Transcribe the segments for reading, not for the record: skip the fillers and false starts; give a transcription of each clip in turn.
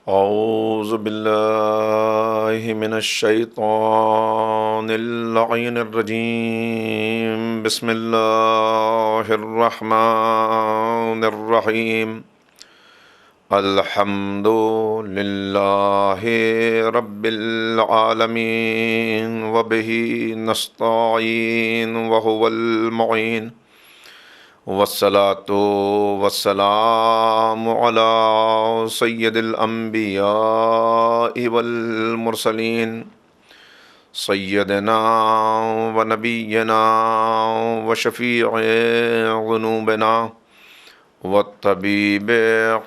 اعوذ باللہ من الشیطان اللعین الرجیم بسم اللہ الرحمن الرحیم الحمد للہ رب العالمین وبہ نستعین وہو المعین والصلاة والسلام على سید الانبیاء والمرسلین سیدنا و نبینا و شفیع ذنوبنا والطبیب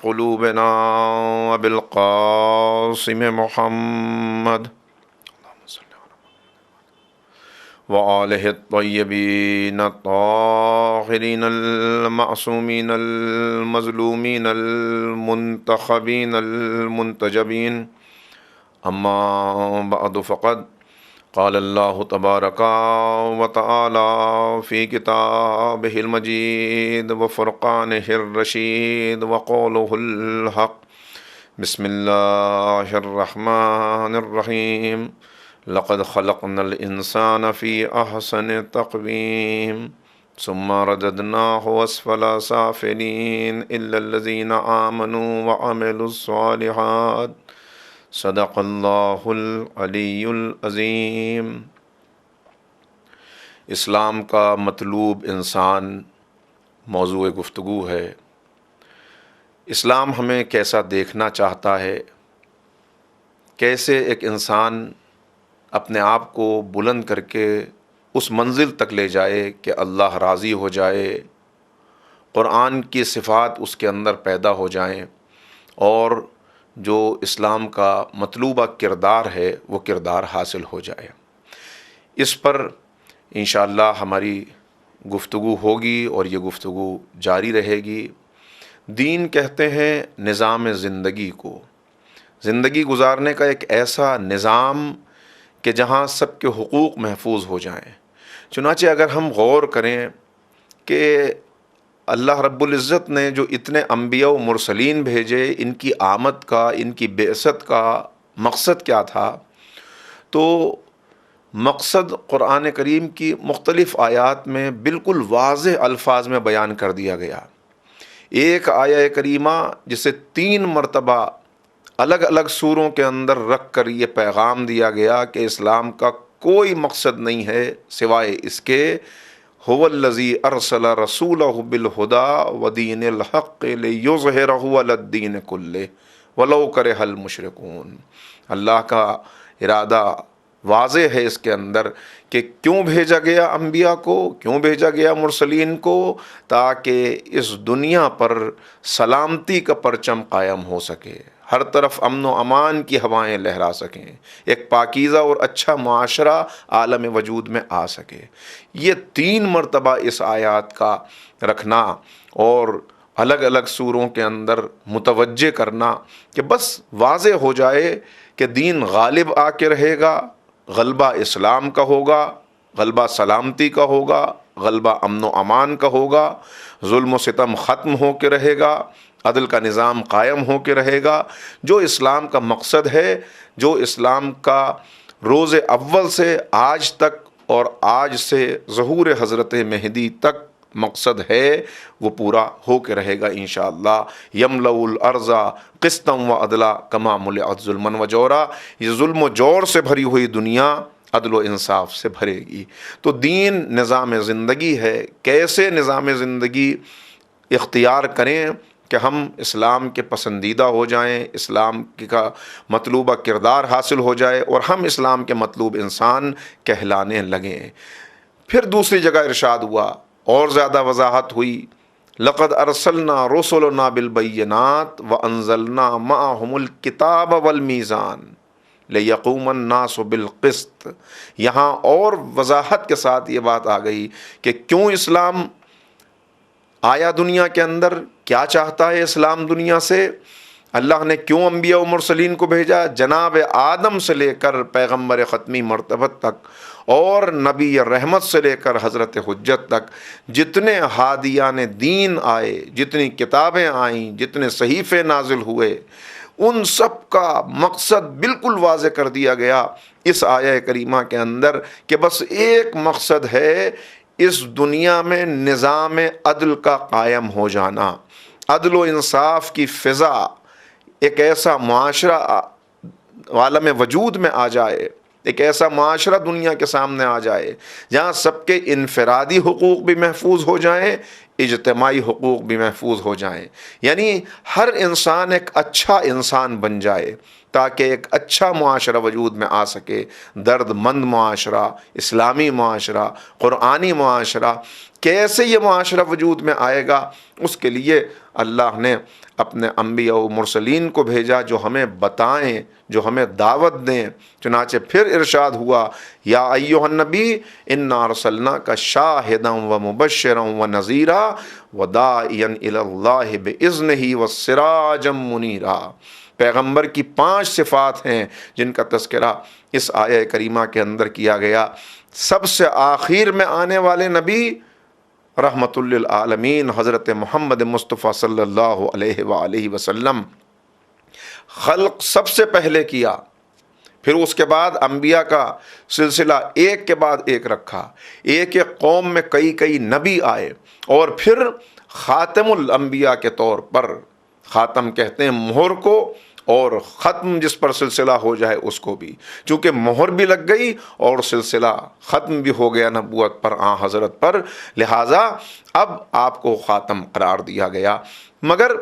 قلوبنا وبالقاسم محمد وآلہ الطیبین الطاہرین المعصومین المظلومین المنتخبین المنتجبین اما بعد فقد قال اللہ تبارک و تعالی فی کتابہ المجید وفرقانہ الرشید وقولہ الحق بسم اللہ الرحمن الرحیم لقد خلقنا الانسان فی احسن تقویم ثم رددناه اسفل سافلین الا الذین آمنوا وعملوا الصالحات صدق اللہ العلی العظیم۔ اسلام کا مطلوب انسان موضوع گفتگو ہے۔ اسلام ہمیں کیسا دیکھنا چاہتا ہے، کیسے ایک انسان اپنے آپ کو بلند کر کے اس منزل تک لے جائے کہ اللہ راضی ہو جائے، قرآن کی صفات اس کے اندر پیدا ہو جائیں، اور جو اسلام کا مطلوبہ کردار ہے وہ کردار حاصل ہو جائے۔ اس پر انشاءاللہ ہماری گفتگو ہوگی اور یہ گفتگو جاری رہے گی۔ دین کہتے ہیں نظام زندگی کو، زندگی گزارنے کا ایک ایسا نظام کہ جہاں سب کے حقوق محفوظ ہو جائیں۔ چنانچہ اگر ہم غور کریں کہ اللہ رب العزت نے جو اتنے انبیاء و مرسلین بھیجے، ان کی آمد کا، ان کی بعثت کا مقصد کیا تھا، تو مقصد قرآن کریم کی مختلف آیات میں بالکل واضح الفاظ میں بیان کر دیا گیا۔ ایک آیہ کریمہ جسے 3 مرتبہ الگ الگ سوروں کے اندر رکھ کر یہ پیغام دیا گیا کہ اسلام کا کوئی مقصد نہیں ہے سوائے اس کے هو الذی ارسل رسولہ بالہدی ودین الحق لیظہرہ علی الدین کلہ ولو کرہ المشرکون۔ اللہ کا ارادہ واضح ہے اس کے اندر کہ کیوں بھیجا گیا انبیاء کو، کیوں بھیجا گیا مرسلین کو، تاکہ اس دنیا پر سلامتی کا پرچم قائم ہو سکے، ہر طرف امن و امان کی ہوائیں لہرا سکیں، ایک پاکیزہ اور اچھا معاشرہ عالم وجود میں آ سکے۔ یہ 3 مرتبہ اس آیات کا رکھنا اور الگ الگ سوروں کے اندر متوجہ کرنا کہ بس واضح ہو جائے کہ دین غالب آ کے رہے گا، غلبہ اسلام کا ہوگا، غلبہ سلامتی کا ہوگا، غلبہ امن و امان کا ہوگا، ظلم و ستم ختم ہو کے رہے گا، عدل کا نظام قائم ہو کے رہے گا۔ جو اسلام کا مقصد ہے، جو اسلام کا روز اول سے آج تک اور آج سے ظہور حضرت مہدی تک مقصد ہے، وہ پورا ہو کے رہے گا انشاءاللہ۔ یملأ الارض قسطا وعدلا کما ملئت ظلما وجورا۔ یہ ظلم و جور سے بھری ہوئی دنیا عدل و انصاف سے بھرے گی۔ تو دین نظام زندگی ہے۔ کیسے نظام زندگی اختیار کریں کہ ہم اسلام کے پسندیدہ ہو جائیں، اسلام کا مطلوبہ کردار حاصل ہو جائے اور ہم اسلام کے مطلوب انسان کہلانے لگیں۔ پھر دوسری جگہ ارشاد ہوا اور زیادہ وضاحت ہوئی، لقد ارسلنا رسلنا بالبینات وانزلنا معهم الکتاب والمیزان لیقوم الناس بالقسط۔ یہاں اور وضاحت کے ساتھ یہ بات آ گئی کہ کیوں اسلام آیا دنیا کے اندر، کیا چاہتا ہے اسلام دنیا سے، اللہ نے کیوں انبیاء و مرسلین کو بھیجا، جناب آدم سے لے کر پیغمبر ختمی مرتبت تک اور نبی رحمت سے لے کر حضرت حجت تک جتنے ہادیان دین آئے، جتنی کتابیں آئیں، جتنے صحیفے نازل ہوئے، ان سب کا مقصد بالکل واضح کر دیا گیا اس آیہ کریمہ کے اندر کہ بس ایک مقصد ہے اس دنیا میں نظام عدل کا قائم ہو جانا، عدل و انصاف کی فضا، ایک ایسا معاشرہ عالم وجود میں آ جائے، ایک ایسا معاشرہ دنیا کے سامنے آ جائے جہاں سب کے انفرادی حقوق بھی محفوظ ہو جائیں، اجتماعی حقوق بھی محفوظ ہو جائیں، یعنی ہر انسان ایک اچھا انسان بن جائے تاکہ ایک اچھا معاشرہ وجود میں آ سکے، درد مند معاشرہ، اسلامی معاشرہ، قرآنی معاشرہ۔ کیسے یہ معاشرہ وجود میں آئے گا؟ اس کے لیے اللہ نے اپنے انبیاء و مرسلین کو بھیجا جو ہمیں بتائیں، جو ہمیں دعوت دیں۔ چنانچہ پھر ارشاد ہوا، یا ایھا النبی انا ارسلناک شاہدا و مبشرا و نذیرا وداعیا الی اللہ باذنہ وسراجا منیرا۔ پیغمبر کی 5 صفات ہیں جن کا تذکرہ اس آیہ کریمہ کے اندر کیا گیا۔ سب سے آخر میں آنے والے نبی رحمت للعالمین حضرت محمد مصطفیٰ صلی اللہ علیہ وآلہ وسلم، خلق سب سے پہلے کیا، پھر اس کے بعد انبیاء کا سلسلہ ایک کے بعد ایک رکھا، ایک ایک قوم میں کئی کئی نبی آئے، اور پھر خاتم الانبیاء کے طور پر، خاتم کہتے ہیں مہر کو، اور ختم جس پر سلسلہ ہو جائے اس کو بھی، چونکہ مہر بھی لگ گئی اور سلسلہ ختم بھی ہو گیا نبوت پر، حضرت پر، لہٰذا اب آپ کو خاتم قرار دیا گیا۔ مگر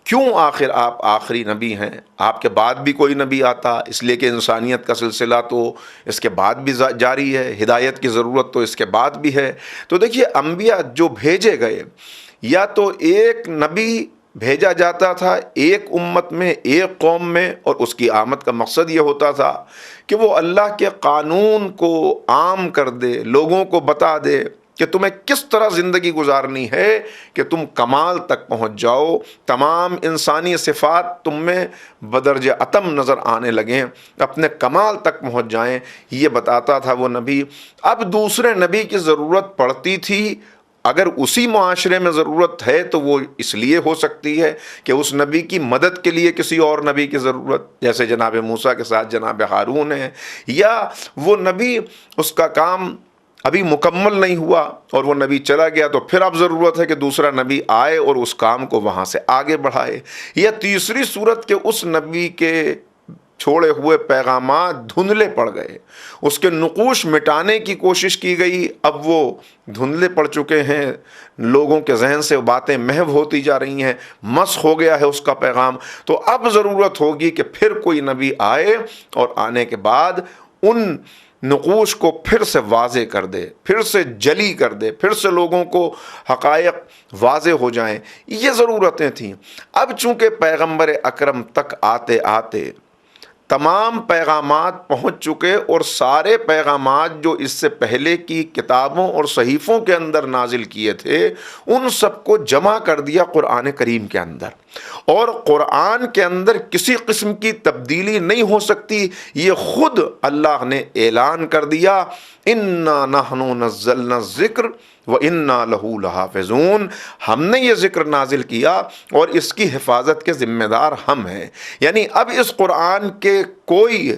کیوں آخر آپ آخری نبی ہیں؟ آپ کے بعد بھی کوئی نبی آتا، اس لیے کہ انسانیت کا سلسلہ تو اس کے بعد بھی جاری ہے، ہدایت کی ضرورت تو اس کے بعد بھی ہے۔ تو دیکھیے، انبیاء جو بھیجے گئے، یا تو ایک نبی بھیجا جاتا تھا ایک امت میں، ایک قوم میں، اور اس کی آمد کا مقصد یہ ہوتا تھا کہ وہ اللہ کے قانون کو عام کر دے، لوگوں کو بتا دے کہ تمہیں کس طرح زندگی گزارنی ہے کہ تم کمال تک پہنچ جاؤ، تمام انسانی صفات تم میں بدرجہ اتم نظر آنے لگیں، اپنے کمال تک پہنچ جائیں، یہ بتاتا تھا وہ نبی۔ اب دوسرے نبی کی ضرورت پڑتی تھی، اگر اسی معاشرے میں ضرورت ہے تو وہ اس لیے ہو سکتی ہے کہ اس نبی کی مدد کے لیے کسی اور نبی کی ضرورت، جیسے جناب موسیٰ کے ساتھ جناب ہارون ہے، یا وہ نبی اس کا کام ابھی مکمل نہیں ہوا اور وہ نبی چلا گیا تو پھر اب ضرورت ہے کہ دوسرا نبی آئے اور اس کام کو وہاں سے آگے بڑھائے، یا تیسری صورت کہ اس نبی کے چھوڑے ہوئے پیغامات دھندلے پڑ گئے، اس کے نقوش مٹانے کی کوشش کی گئی، اب وہ دھندلے پڑ چکے ہیں، لوگوں کے ذہن سے باتیں محو ہوتی جا رہی ہیں، مسخ ہو گیا ہے اس کا پیغام، تو اب ضرورت ہوگی کہ پھر کوئی نبی آئے اور آنے کے بعد ان نقوش کو پھر سے واضح کر دے، پھر سے جلی کر دے، پھر سے لوگوں کو حقائق واضح ہو جائیں، یہ ضرورتیں تھیں۔ اب چونکہ پیغمبر اکرم تک آتے آتے تمام پیغامات پہنچ چکے، اور سارے پیغامات جو اس سے پہلے کی کتابوں اور صحیفوں کے اندر نازل کیے تھے ان سب کو جمع کر دیا قرآن کریم کے اندر، اور قرآن کے اندر کسی قسم کی تبدیلی نہیں ہو سکتی، یہ خود اللہ نے اعلان کر دیا، اِنَّا نَحْنُ نَزَّلْنَا الذِّكْرَ وَإِنَّا لَهُ لَحَافِظُونَ، ہم نے یہ ذکر نازل کیا اور اس کی حفاظت کے ذمہ دار ہم ہیں۔ یعنی اب اس قرآن کے کوئی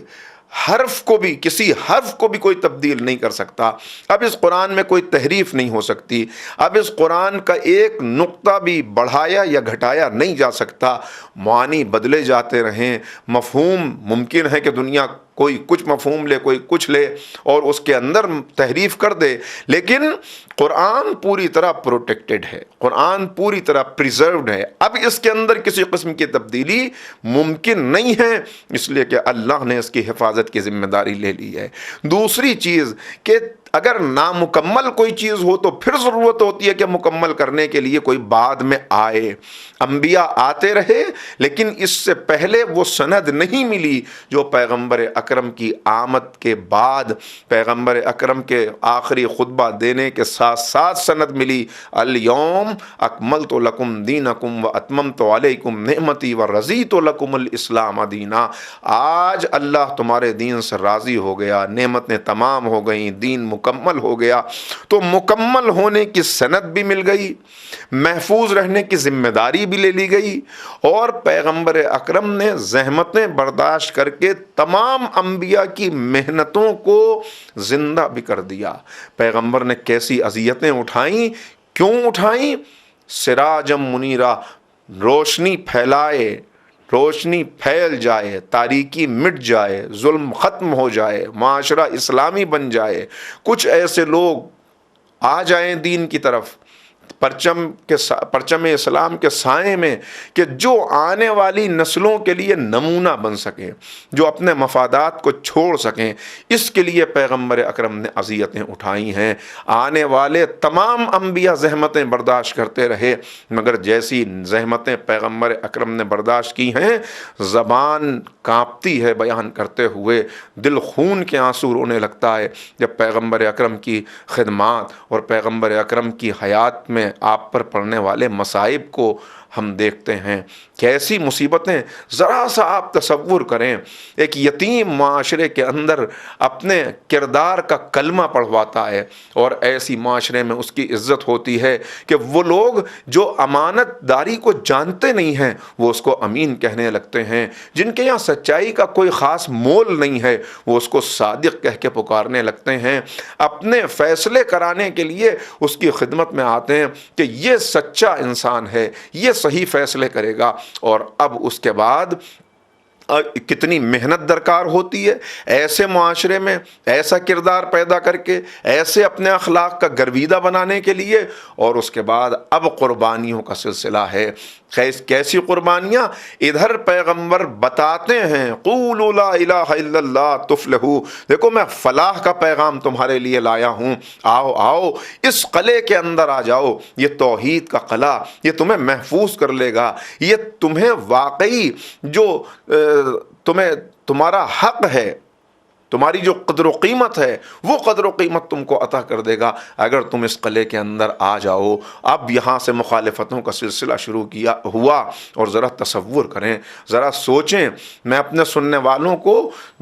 حرف کو بھی، کسی حرف کو بھی کوئی تبدیل نہیں کر سکتا، اب اس قرآن میں کوئی تحریف نہیں ہو سکتی، اب اس قرآن کا ایک نقطہ بھی بڑھایا یا گھٹایا نہیں جا سکتا، معانی بدلے جاتے رہیں، مفہوم ممکن ہے کہ دنیا کوئی کچھ مفہوم لے، کوئی کچھ لے اور اس کے اندر تحریف کر دے، لیکن قرآن پوری طرح پروٹیکٹڈ ہے، قرآن پوری طرح پریزروڈ ہے، اب اس کے اندر کسی قسم کی تبدیلی ممکن نہیں ہے، اس لیے کہ اللہ نے اس کی حفاظت کی ذمہ داری لے لی ہے۔ دوسری چیز کہ اگر نامکمل کوئی چیز ہو تو پھر ضرورت ہوتی ہے کہ مکمل کرنے کے لیے کوئی بعد میں آئے، انبیاء آتے رہے لیکن اس سے پہلے وہ سند نہیں ملی جو پیغمبر اکرم کی آمد کے بعد، پیغمبر اکرم کے آخری خطبہ دینے کے ساتھ ساتھ سند ملی، الیوم اکملت لکم دینکم واتممت علیکم نعمتی ورضیت لکم الاسلام دینا، آج اللہ تمہارے دین سے راضی ہو گیا، نعمتیں تمام ہو گئیں، دین مکمل ہو گیا۔ تو مکمل ہونے کی سند بھی مل گئی، محفوظ رہنے کی ذمہ داری بھی لے لی گئی، اور پیغمبر اکرم نے زحمتیں برداشت کر کے تمام انبیاء کی محنتوں کو زندہ بھی کر دیا۔ پیغمبر نے کیسی اذیتیں اٹھائیں، کیوں اٹھائیں؟ سراجم منیرہ، روشنی پھیلائے، روشنی پھیل جائے، تاریکی مٹ جائے، ظلم ختم ہو جائے، معاشرہ اسلامی بن جائے، کچھ ایسے لوگ آ جائیں دین کی طرف پرچم اسلام کے سائے میں کہ جو آنے والی نسلوں کے لیے نمونہ بن سکیں، جو اپنے مفادات کو چھوڑ سکیں۔ اس کے لیے پیغمبر اکرم نے اذیتیں اٹھائی ہیں۔ آنے والے تمام انبیاء زحمتیں برداشت کرتے رہے، مگر جیسی زحمتیں پیغمبر اکرم نے برداشت کی ہیں، زبان کانپتی ہے بیان کرتے ہوئے، دل خون کے آنسو رونے لگتا ہے جب پیغمبر اکرم کی خدمات اور پیغمبر اکرم کی حیات میں آپ پر پڑنے والے مصائب کو ہم دیکھتے ہیں۔ کیسی مصیبتیں، ذرا سا آپ تصور کریں، ایک یتیم معاشرے کے اندر اپنے کردار کا کلمہ پڑھواتا ہے، اور ایسی معاشرے میں اس کی عزت ہوتی ہے کہ وہ لوگ جو امانت داری کو جانتے نہیں ہیں وہ اس کو امین کہنے لگتے ہیں، جن کے یہاں سچائی کا کوئی خاص مول نہیں ہے وہ اس کو صادق کہہ کے پکارنے لگتے ہیں، اپنے فیصلے کرانے کے لیے اس کی خدمت میں آتے ہیں کہ یہ سچا انسان ہے، یہ صحیح فیصلے کرے گا۔ اور اب اس کے بعد کتنی محنت درکار ہوتی ہے ایسے معاشرے میں ایسا کردار پیدا کر کے، ایسے اپنے اخلاق کا گرویدہ بنانے کے لیے، اور اس کے بعد اب قربانیوں کا سلسلہ ہے۔ کیسی قربانیاں؟ ادھر پیغمبر بتاتے ہیں قولوا لا الہ الا اللہ تفلحوا، دیکھو میں فلاح کا پیغام تمہارے لیے لایا ہوں، آؤ آؤ اس قلعے کے اندر آ جاؤ، یہ توحید کا قلعہ، یہ تمہیں محفوظ کر لے گا، یہ تمہیں واقعی جو تمہارا حق ہے، تمہاری جو قدر و قیمت ہے وہ قدر و قیمت تم کو عطا کر دے گا اگر تم اس قلعے کے اندر آ جاؤ۔ اب یہاں سے مخالفتوں کا سلسلہ شروع ہوا، اور ذرا تصور کریں، ذرا سوچیں۔ میں اپنے سننے والوں کو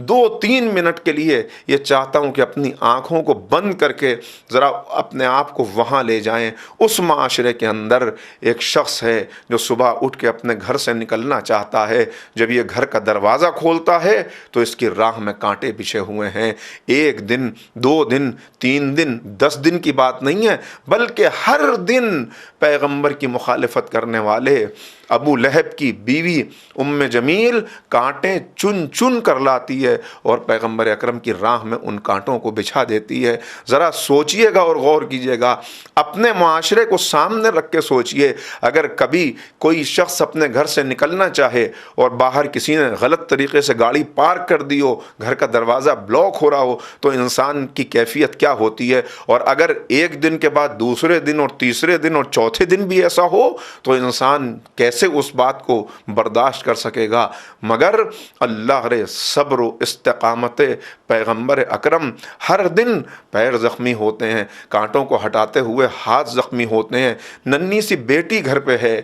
2-3 منٹ کے لیے یہ چاہتا ہوں کہ اپنی آنکھوں کو بند کر کے ذرا اپنے آپ کو وہاں لے جائیں۔ اس معاشرے کے اندر ایک شخص ہے جو صبح اٹھ کے اپنے گھر سے نکلنا چاہتا ہے، جب یہ گھر کا دروازہ کھولتا ہے تو اس کی راہ میں کانٹے بچھے ہوئے ہیں۔ 1 دن 2 دن 3 دن 10 دن کی بات نہیں ہے، بلکہ ہر دن پیغمبر کی مخالفت کرنے والے ابو لہب کی بیوی ام جمیل کانٹے چن چن کر لاتی ہے اور پیغمبر اکرم کی راہ میں ان کانٹوں کو بچھا دیتی ہے۔ ذرا سوچئے گا اور غور کیجئے گا، اپنے معاشرے کو سامنے رکھ کے سوچئے، اگر کبھی کوئی شخص اپنے گھر سے نکلنا چاہے اور باہر کسی نے غلط طریقے سے گاڑی پارک کر دی ہو، گھر کا دروازہ بلاک ہو رہا ہو، تو انسان کی کیفیت کیا ہوتی ہے؟ اور اگر 1 دن کے بعد دوسرے دن اور تیسرے دن اور چوتھے دن بھی ایسا ہو تو انسان کیسے اس بات کو برداشت کر سکے گا؟ مگر اللہ رے صبر و استقامت پیغمبر اکرم، ہر دن پیر زخمی ہوتے ہیں، کانٹوں کو ہٹاتے ہوئے ہاتھ زخمی ہوتے ہیں، ننھی سی بیٹی گھر پہ ہے،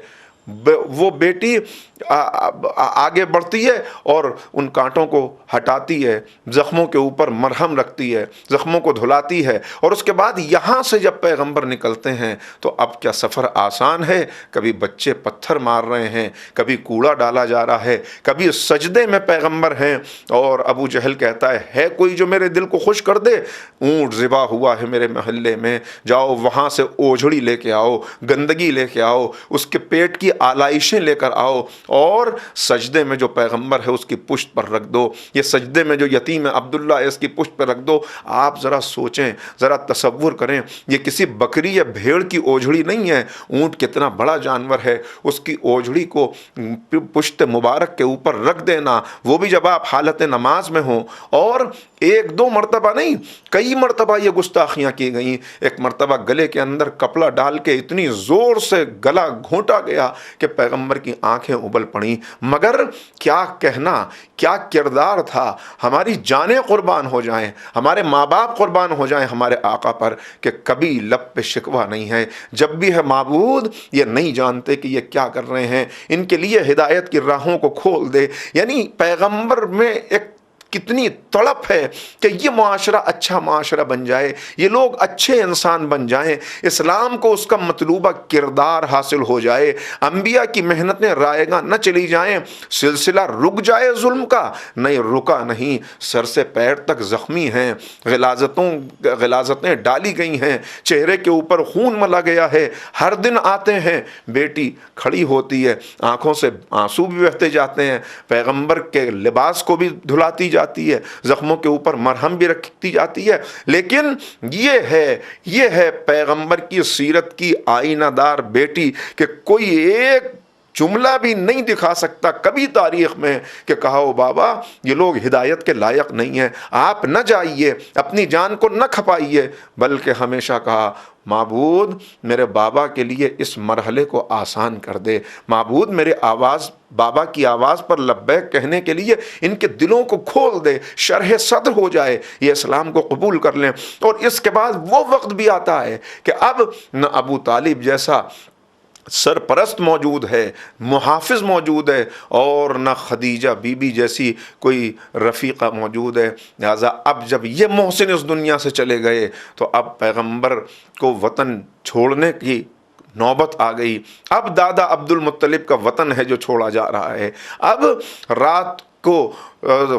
وہ بیٹی آگے بڑھتی ہے اور ان کانٹوں کو ہٹاتی ہے، زخموں کے اوپر مرہم رکھتی ہے، زخموں کو دھلاتی ہے، اور اس کے بعد یہاں سے جب پیغمبر نکلتے ہیں تو اب کیا سفر آسان ہے؟ کبھی بچے پتھر مار رہے ہیں، کبھی کوڑا ڈالا جا رہا ہے، کبھی سجدے میں پیغمبر ہیں، اور ابو جہل کہتا ہے کوئی جو میرے دل کو خوش کر دے؟ اونٹ ذبح ہوا ہے میرے محلے میں، جاؤ وہاں سے اوجھڑی لے کے آؤ، گندگی لے کے آؤ، اس کے پیٹ کی آلائشیں لے کر آؤ، اور سجدے میں جو پیغمبر ہے اس کی پشت پر رکھ دو، یہ سجدے میں جو یتیم عبداللہ ہے اس کی پشت پر رکھ دو۔ آپ ذرا سوچیں، ذرا تصور کریں، یہ کسی بکری یا بھیڑ کی اوجھڑی نہیں ہے، اونٹ کتنا بڑا جانور ہے، اس کی اوجھڑی کو پشت مبارک کے اوپر رکھ دینا، وہ بھی جب آپ حالت نماز میں ہوں، اور 1-2 مرتبہ نہیں، کئی مرتبہ یہ گستاخیاں کی گئیں۔ ایک مرتبہ گلے کے اندر کپڑا ڈال کے اتنی زور سے گلا گھونٹا گیا کہ پیغمبر کی آنکھیں ابل پڑیں، مگر کیا کہنا، کیا کردار تھا، ہماری جانیں قربان ہو جائیں، ہمارے ماں باپ قربان ہو جائیں ہمارے آقا پر، کہ کبھی لب پہ شکوہ نہیں ہے، جب بھی ہے معبود یہ نہیں جانتے کہ یہ کیا کر رہے ہیں، ان کے لیے ہدایت کی راہوں کو کھول دے۔ یعنی پیغمبر میں ایک کتنی تڑپ ہے کہ یہ معاشرہ اچھا معاشرہ بن جائے، یہ لوگ اچھے انسان بن جائیں، اسلام کو اس کا مطلوبہ کردار حاصل ہو جائے، انبیاء کی محنتیں رائے گاں نہ چلی جائیں، سلسلہ رک جائے ظلم کا، نہیں رکا نہیں، سر سے پیر تک زخمی ہیں، غلاظتیں ڈالی گئی ہیں، چہرے کے اوپر خون ملا گیا ہے، ہر دن آتے ہیں، بیٹی کھڑی ہوتی ہے، آنکھوں سے آنسو بھی بہتے جاتے ہیں، پیغمبر کے لباس کو بھی دھلاتی جاتی ہے، زخموں کے اوپر مرہم بھی رکھتی جاتی ہے، لیکن یہ ہے پیغمبر کی سیرت کی آئینہ دار بیٹی کہ کوئی ایک جملہ بھی نہیں دکھا سکتا کبھی تاریخ میں کہ کہا ہو بابا یہ لوگ ہدایت کے لائق نہیں ہیں، آپ نہ جائیے، اپنی جان کو نہ کھپائیے، بلکہ ہمیشہ کہا معبود میرے بابا کے لیے اس مرحلے کو آسان کر دے، معبود میرے بابا کی آواز پر لبیک کہنے کے لیے ان کے دلوں کو کھول دے، شرح صدر ہو جائے، یہ اسلام کو قبول کر لیں۔ اور اس کے بعد وہ وقت بھی آتا ہے کہ اب نہ ابو طالب جیسا سرپرست موجود ہے، محافظ موجود ہے، اور نہ خدیجہ بی بی جیسی کوئی رفیقہ موجود ہے، لہٰذا اب جب یہ محسن اس دنیا سے چلے گئے تو اب پیغمبر کو وطن چھوڑنے کی نوبت آ گئی۔ اب دادا عبد المطلب کا وطن ہے جو چھوڑا جا رہا ہے، اب رات کو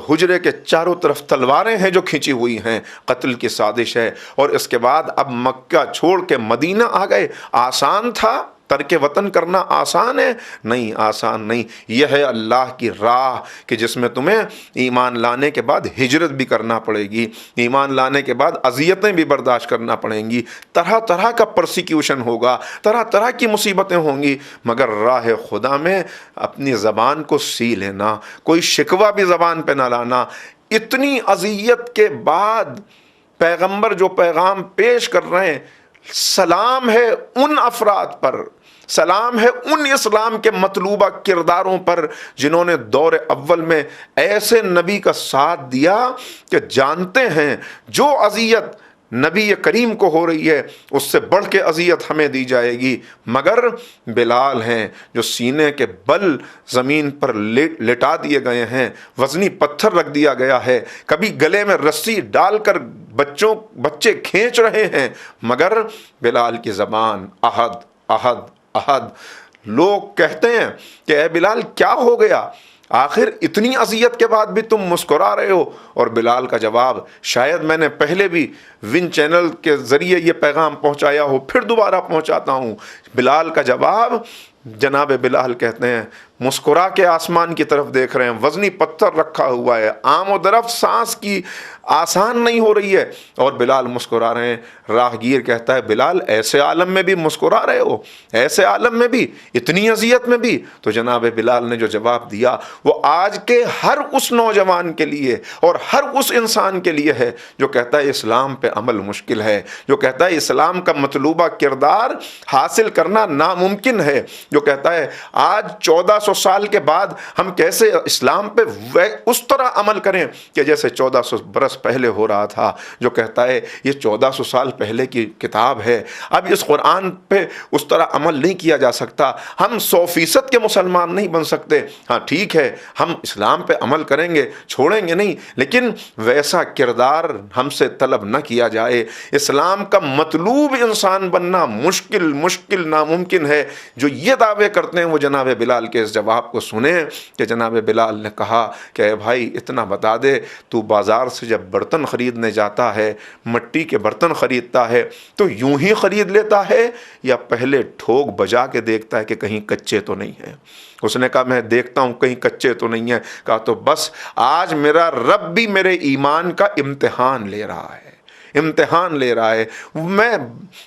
حجرے کے چاروں طرف تلواریں ہیں جو کھینچی ہوئی ہیں، قتل کی سازش ہے، اور اس کے بعد اب مکہ چھوڑ کے مدینہ آ گئے۔ آسان تھا ترک وطن کرنا؟ آسان ہے؟ نہیں، آسان نہیں۔ یہ ہے اللہ کی راہ کہ جس میں تمہیں ایمان لانے کے بعد ہجرت بھی کرنا پڑے گی، ایمان لانے کے بعد اذیتیں بھی برداشت کرنا پڑیں گی، طرح طرح کا پرسیکیوشن ہوگا، طرح طرح کی مصیبتیں ہوں گی، مگر راہ خدا میں اپنی زبان کو سی لینا، کوئی شکوہ بھی زبان پہ نہ لانا۔ اتنی اذیت کے بعد پیغمبر جو پیغام پیش کر رہے ہیں، سلام ہے ان افراد پر، سلام ہے ان اسلام کے مطلوبہ کرداروں پر جنہوں نے دور اول میں ایسے نبی کا ساتھ دیا کہ جانتے ہیں جو اذیت نبی کریم کو ہو رہی ہے اس سے بڑھ کے اذیت ہمیں دی جائے گی، مگر بلال ہیں جو سینے کے بل زمین پر لٹا دیے گئے ہیں، وزنی پتھر رکھ دیا گیا ہے، کبھی گلے میں رسی ڈال کر بچے کھینچ رہے ہیں، مگر بلال کی زبان احد احد احد۔ لوگ کہتے ہیں کہ اے بلال کیا ہو گیا، آخر اتنی اذیت کے بعد بھی تم مسکرا رہے ہو؟ اور بلال کا جواب، شاید میں نے پہلے بھی ون چینل کے ذریعے یہ پیغام پہنچایا ہو، پھر دوبارہ پہنچاتا ہوں۔ بلال کا جواب، جناب بلال کہتے ہیں مسکرا کے آسمان کی طرف دیکھ رہے ہیں، وزنی پتھر رکھا ہوا ہے، آم و درف سانس کی آسان نہیں ہو رہی ہے، اور بلال مسکرا رہے ہیں۔ راہگیر کہتا ہے بلال ایسے عالم میں بھی مسکرا رہے ہو، ایسے عالم میں بھی، اتنی اذیت میں بھی؟ تو جناب بلال نے جو جواب دیا وہ آج کے ہر اس نوجوان کے لیے اور ہر اس انسان کے لیے ہے جو کہتا ہے اسلام پہ عمل مشکل ہے، جو کہتا ہے اسلام کا مطلوبہ کردار حاصل کرنا ناممکن ہے، جو کہتا ہے آج 1400 سال کے بعد ہم کیسے اسلام پہ اس طرح عمل کریں کہ جیسے 1400 برس پہلے ہو رہا تھا، جو کہتا ہے یہ 1400 سال پہلے کی کتاب ہے، اب اس قرآن پہ اس طرح عمل نہیں کیا جا سکتا، ہم 100% کے مسلمان نہیں بن سکتے۔ ہاں ٹھیک ہے، ہم اسلام پہ عمل کریں گے، چھوڑیں گے نہیں، لیکن ویسا کردار ہم سے طلب نہ کیا جائے۔ اسلام کا مطلوب انسان بننا مشکل ناممکن ہے۔ جو یہ دعوے کرتے ہیں وہ جناب بلال کے اس جواب کو سنیں کہ جناب بلال نے کہا کہ اے بھائی اتنا بتا دے، تو بازار سے جب برتن خریدنے جاتا ہے، مٹی کے برتن خریدتا ہے تو یوں ہی خرید لیتا ہے یا پہلے ٹھوک بجا کے دیکھتا ہے کہ کہیں کچے تو نہیں ہیں؟ اس نے کہا میں دیکھتا ہوں کہیں کچے تو نہیں ہیں۔ کہا تو بس آج میرا رب بھی میرے ایمان کا امتحان لے رہا ہے، امتحان لے رہا ہے۔ میں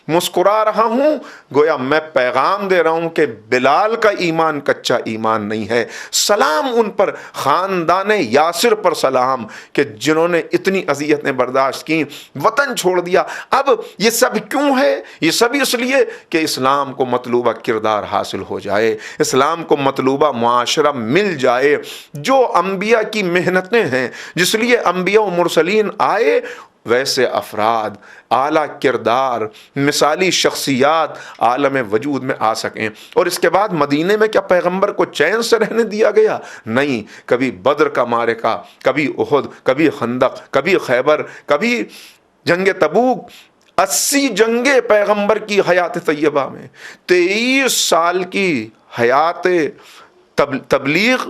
مسکرا رہا ہوں، گویا میں پیغام دے رہا ہوں کہ بلال کا ایمان کچا ایمان نہیں ہے۔ سلام ان پر، خاندان یاسر پر سلام کہ جنہوں نے اتنی اذیتیں برداشت کی، وطن چھوڑ دیا۔ اب یہ سب کیوں ہے؟ یہ سب اس لیے کہ اسلام کو مطلوبہ کردار حاصل ہو جائے، اسلام کو مطلوبہ معاشرہ مل جائے۔ جو انبیاء کی محنتیں ہیں، جس لیے انبیاء و مرسلین آئے، ویسے افراد، اعلیٰ کردار، مثالی شخصیات عالم وجود میں آ سکیں۔ اور اس کے بعد مدینے میں کیا پیغمبر کو چین سے رہنے دیا گیا؟ نہیں، کبھی بدر کا معرکہ، کبھی احد، کبھی خندق، کبھی خیبر، کبھی جنگ تبوک، 80 جنگیں پیغمبر کی حیات طیبہ میں، 23 سال کی حیات تبلیغ